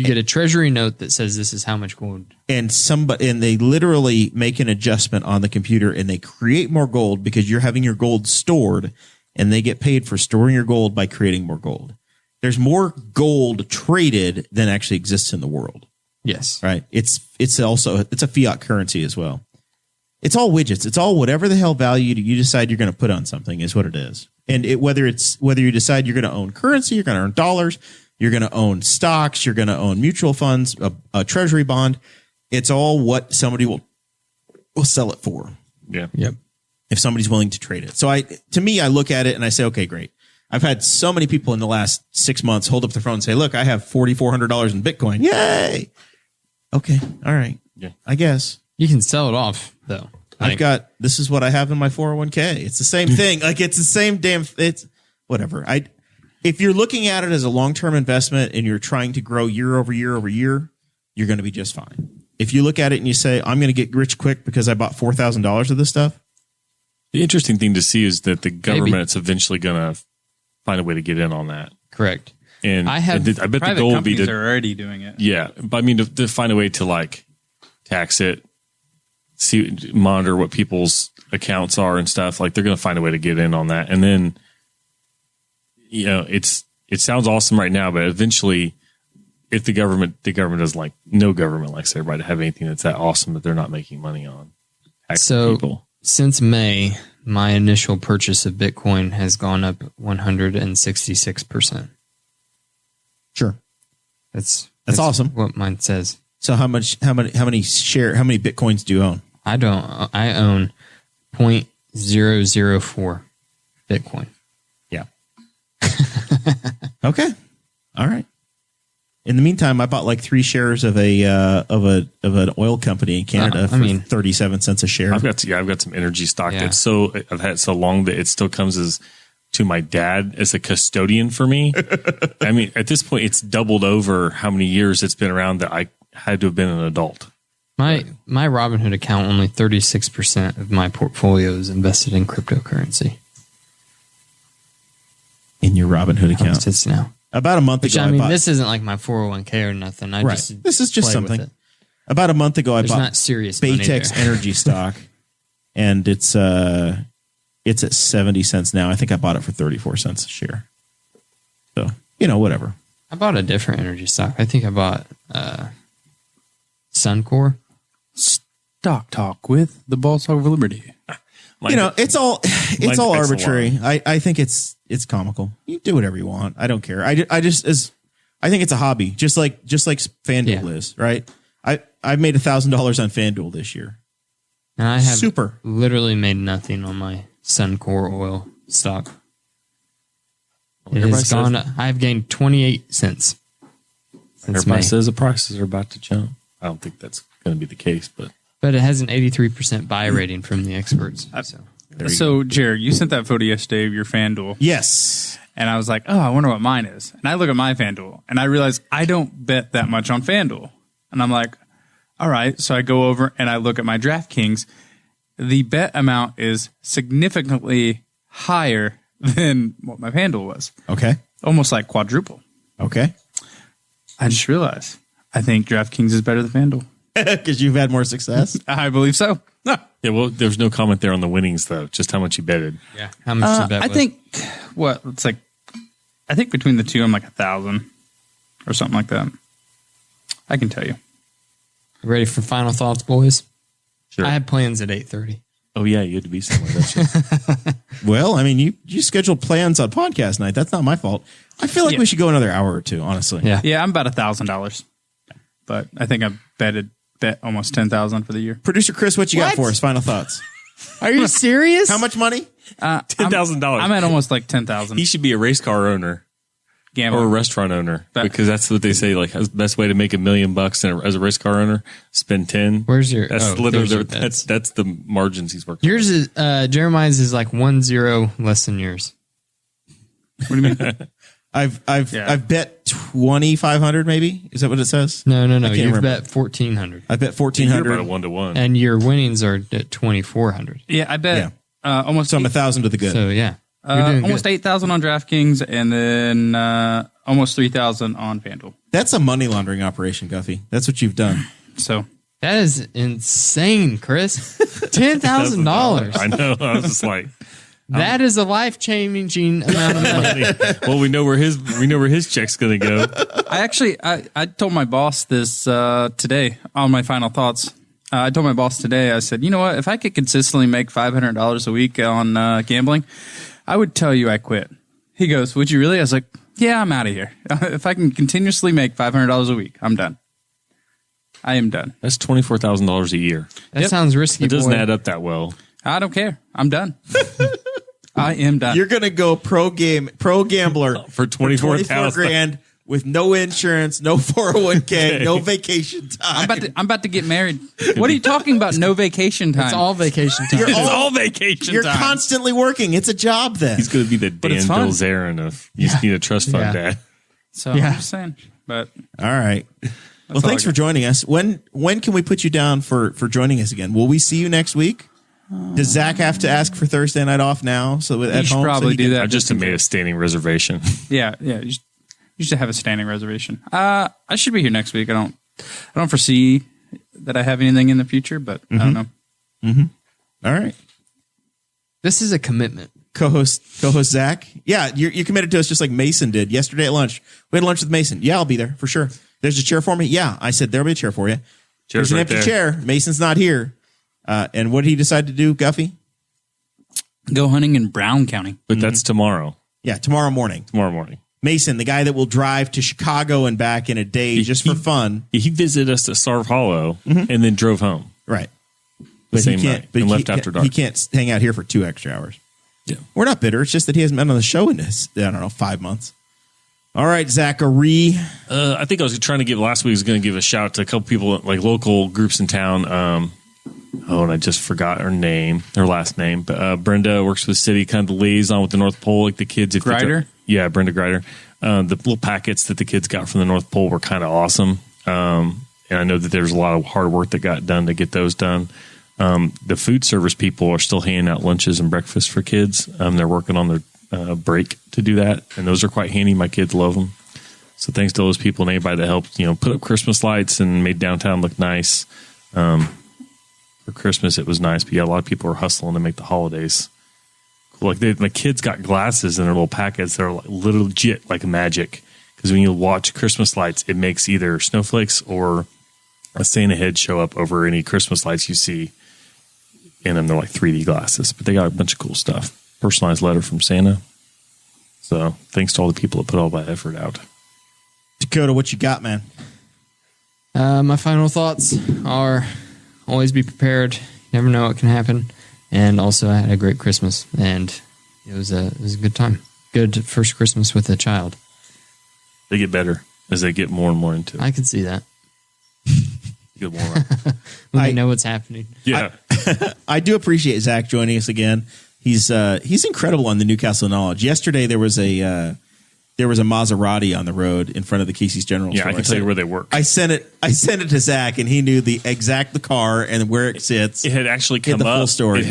S3: get a treasury note that says this is how much gold.
S2: And they literally make an adjustment on the computer and they create more gold because you're having your gold stored, and they get paid for storing your gold by creating more gold. There's more gold traded than actually exists in the world,
S3: Yes.
S2: right? It's a fiat currency as well. It's all widgets. It's all whatever the hell value you decide you're going to put on something is what it is. And whether you decide you're going to own currency, you're going to earn dollars, you're going to own stocks, you're going to own mutual funds, a treasury bond. It's all what somebody will sell it for.
S4: Yeah.
S3: Yep.
S2: If somebody's willing to trade it. So I look at it and I say, okay, great. I've had so many people in the last 6 months hold up their phone and say, look, I have $4,400 in Bitcoin. Yay. Okay. All right.
S4: Yeah.
S2: I guess.
S3: You can sell it off though.
S2: This is what I have in my 401k. It's the same thing. Like it's the same damn, it's whatever. If you're looking at it as a long-term investment and you're trying to grow year over year over year, you're going to be just fine. If you look at it and you say, I'm going to get rich quick because I bought $4,000 of this stuff.
S4: The interesting thing to see is that the government's eventually going to find a way to get in on that.
S3: Correct.
S4: And I bet the goal would be to,
S5: are already doing it.
S4: Yeah. But I mean, to find a way to like tax it, monitor what people's accounts are and stuff. Like they're going to find a way to get in on that. And then, it sounds awesome right now, but eventually if the government doesn't like, no government likes everybody to have anything that's that awesome that they're not making money on.
S3: So
S4: people.
S3: Since May, my initial purchase of Bitcoin has gone up 166%.
S2: Sure.
S3: That's
S2: awesome.
S3: What mine says.
S2: So how many Bitcoins do you own?
S3: I own 0.004 Bitcoin.
S2: Yeah. Okay. All right. In the meantime, I bought like 3 shares of an oil company in Canada for 37 cents a share.
S4: I've got some energy stock that I've had so long that it still comes to my dad as a custodian for me. I mean, at this point, it's doubled over how many years it's been around that I had to have been an adult.
S3: My Robinhood account, only 36% of my portfolio is invested in cryptocurrency.
S2: In your Robinhood account,
S3: it's now.
S2: About a month ago,
S3: this isn't like my 401k or nothing.
S2: This is just something. About a month ago, I bought
S3: not serious
S2: Baytex energy stock, and it's at 70 cents now. I think I bought it for 34 cents a share. So whatever.
S3: I bought a different energy stock. I think I bought Suncor.
S5: Stock Talk with the Boss Hog of Liberty.
S2: It's all arbitrary. I think it's comical. You do whatever you want. I don't care. I think it's a hobby, just like FanDuel is, right? I've made $1,000 on FanDuel this year.
S3: And I have literally made nothing on my Suncor oil stock. It has gone. I've gained 28 cents.
S4: Everybody says the prices are about to jump. I don't think that's going to be the case, but
S3: it has an 83% buy rating from the experts.
S5: So Jared, you sent that photo yesterday of your FanDuel.
S2: Yes.
S5: And I was like, oh, I wonder what mine is. And I look at my FanDuel, and I realize I don't bet that much on FanDuel. And I'm like, all right. So I go over and I look at my DraftKings. The bet amount is significantly higher than what my FanDuel was.
S2: Okay.
S5: Almost like quadruple.
S2: Okay.
S5: I just realized I think DraftKings is better than FanDuel.
S2: Because you've had more success?
S5: I believe so.
S4: Yeah, well, there's no comment there on the winnings, though. Just how much you betted.
S3: Yeah. How much you bet?
S5: I think, I think between the two, I'm like 1,000 or something like that. I can tell you.
S3: Ready for final thoughts, boys?
S4: Sure.
S3: I had plans at 8:30.
S4: Oh, yeah, you had to be somewhere, don't you?
S2: Well, I mean, you scheduled plans on podcast night. That's not my fault. I feel like we should go another hour or two, honestly.
S5: Yeah, I'm about $1,000. But I think I've bet almost 10,000 for the year.
S2: Producer Chris, what you got for us? Final thoughts.
S3: Are you serious?
S2: How much money?
S4: $10,000.
S5: I'm at almost like 10,000.
S4: He should be a race car owner.
S5: Gambler.
S4: Or a restaurant owner, because that's what they say. Like, the best way to make $1 million as a race car owner, spend 10.
S3: Where's your?
S4: That's literally that's the margins he's working.
S3: Yours is Jeremiah's is like 1-0 less than yours.
S5: What do you mean?
S2: I've bet 2,500. Maybe is that what it says?
S3: No. You've bet 1,400.
S2: I bet 1,400.
S4: You're about a 1-to-1,
S3: and your winnings are at 2,400.
S5: Yeah, I bet almost.
S2: So I'm 1,000 to the good.
S3: So yeah.
S5: Almost 8,000 on DraftKings, and then almost 3,000 on FanDuel.
S2: That's a money laundering operation, Guffey. That's what you've done.
S5: So
S3: that is insane, Chris. $10,000.
S4: I know. I was just like,
S3: that is a life changing amount of money.
S4: Well, we know where his check's going to go.
S5: I told my boss this today on my final thoughts. I told my boss today. I said, you know what? If I could consistently make $500 a week on gambling, I would tell you I quit. He goes, would you really? I was like, yeah, I'm out of here. If I can continuously make $500 a week, I'm done. I am done.
S4: That's $24,000 a year.
S3: That sounds risky.
S4: It doesn't add up that well.
S5: I don't care. I'm done. I am done.
S2: You're going to go pro gambler
S4: for 24,000
S2: grand with no insurance, no 401k, no vacation time.
S5: I'm about to get married. What are you talking about? No vacation time.
S3: It's all vacation time.
S5: It's all vacation
S2: You're
S5: time.
S2: constantly working. It's a job then.
S4: He's going to be the Dan
S5: it's fun.
S4: Bilzerian of you just need a trust fund dad.
S5: So I'm just saying. But
S2: All right. Well,
S5: all
S2: thanks
S5: I
S2: for joining us. When can we put you down for joining us again? Will we see you next week? Does Zach have to ask for Thursday night off now? So at
S5: should
S2: home,
S5: probably do that.
S4: I just made a standing reservation.
S5: Yeah. You should have a standing reservation. I should be here next week. I don't foresee that I have anything in the future, but I don't know.
S2: All right.
S3: This is a commitment.
S2: Co-host Zach. Yeah, you're committed to us just like Mason did yesterday at lunch. We had lunch with Mason. Yeah, I'll be there for sure. There's a chair for me. Yeah, I said there'll be a chair for you.
S4: Chair's
S2: There's an
S4: right
S2: empty
S4: there.
S2: chair. Mason's not here. And what did he decide to do, Guffey?
S5: Go hunting in Brown County.
S4: But that's tomorrow.
S2: Yeah, tomorrow morning.
S4: Tomorrow morning.
S2: Mason, the guy that will drive to Chicago and back in a day just for fun.
S4: He visited us at Sarv Hollow and then drove home.
S2: Right.
S4: The same night and left after dark.
S2: He can't hang out here for 2 extra hours.
S4: Yeah.
S2: We're not bitter. It's just that he hasn't been on the show in this, 5 months. All right, Zachary.
S4: I think I was trying to give last week. I was going to give a shout out to a couple people, like local groups in town. And I just forgot her last name. But Brenda works for the city, kind of the liaison with the North Pole, like the kids.
S5: Grider?
S4: Yeah, Brenda Grider. The little packets that the kids got from the North Pole were kind of awesome. And I know that there's a lot of hard work that got done to get those done. The food service people are still handing out lunches and breakfast for kids. They're working on their break to do that, and those are quite handy. My kids love them. So thanks to those people and anybody that helped, put up Christmas lights and made downtown look nice. For Christmas, it was nice, but yeah, a lot of people were hustling to make the holidays cool. Like my kids got glasses in their little packets that are like legit like magic. Because when you watch Christmas lights, it makes either snowflakes or a Santa head show up over any Christmas lights you see. And then they're like 3D glasses, but they got a bunch of cool stuff. Personalized letter from Santa. So thanks to all the people that put all that effort out.
S2: Dakota, what you got, man?
S3: My final thoughts are always be prepared. You never know what can happen. And also, I had a great Christmas, and it was a good time. Good first Christmas with a child.
S4: They get better as they get more and more into it.
S3: I can see that.
S4: Get more right.
S3: When they know what's happening.
S4: Yeah.
S2: I do appreciate Zach joining us again. He's incredible on the Newcastle Knowledge. Yesterday there was a Maserati on the road in front of the Casey's General
S4: Yeah,
S2: Store.
S4: I can tell you where they work.
S2: I sent it to Zach, and he knew the car and where it sits.
S4: It had actually come
S2: the
S4: up.
S2: full story.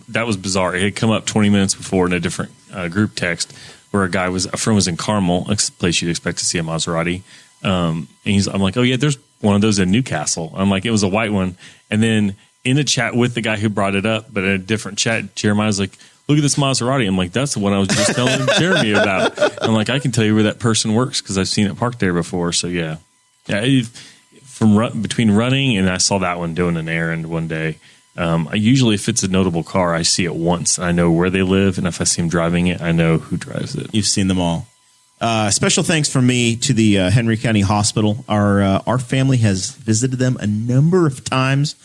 S4: That was bizarre. It had come up 20 minutes before in a different group text where a friend was in Carmel, a place you'd expect to see a Maserati. And I'm like, oh yeah, there's one of those in Newcastle. I'm like, it was a white one. And then in a chat with the guy who brought it up, but in a different chat, Jeremiah's like, look at this Maserati. I'm like, that's the one I was just telling Jeremy about. I'm like, I can tell you where that person works because I've seen it parked there before. So yeah. Between running and I saw that one doing an errand one day. I usually, if it's a notable car, I see it once. I know where they live, and if I see them driving it, I know who drives it.
S2: You've seen them all. Special thanks from me to the Henry County Hospital. Our family has visited them a number of times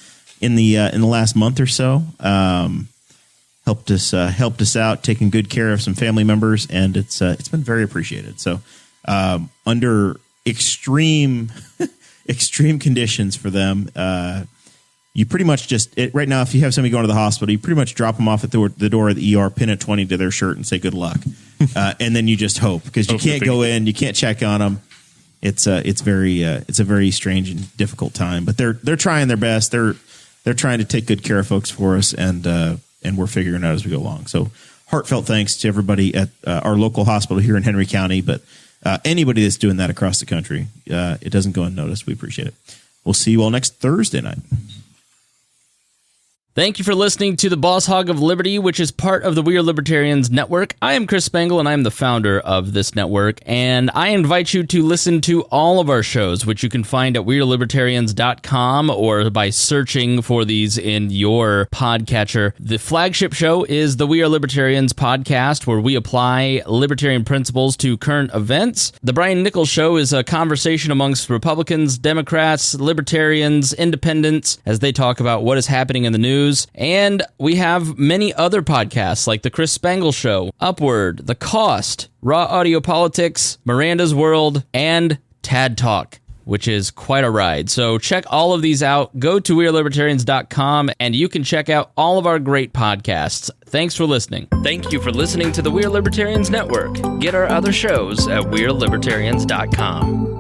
S2: in the last month or so. Helped us out, taking good care of some family members, and it's been very appreciated. So under extreme conditions for them, you pretty much just right now, if you have somebody going to the hospital, you pretty much drop them off at the door of the ER, pin a 20 to their shirt, and say good luck, and then you just hope because you can't go in, you can't check on them. It's a very strange and difficult time, but they're trying their best. They're trying to take good care of folks for us, and we're figuring it out as we go along. So heartfelt thanks to everybody at our local hospital here in Henry County, but anybody that's doing that across the country, it doesn't go unnoticed. We appreciate it. We'll see you all next Thursday night.
S1: Thank you for listening to the Boss Hog of Liberty, which is part of the We Are Libertarians Network. I am Chris Spangle, and I'm the founder of this network, and I invite you to listen to all of our shows, which you can find at WeareLibertarians.com or by searching for these in your podcatcher. The flagship show is the We Are Libertarians podcast, where we apply libertarian principles to current events. The Brian Nichols Show is a conversation amongst Republicans, Democrats, Libertarians, Independents, as they talk about what is happening in the news. News, and we have many other podcasts like The Chris Spangle Show, Upward, The Cost, Raw Audio Politics, Miranda's World, and Tad Talk, which is quite a ride. So check all of these out. Go to wearelibertarians.com and you can check out all of our great podcasts. Thanks for listening. Thank you for listening to the We Are Libertarians Network. Get our other shows at wearelibertarians.com.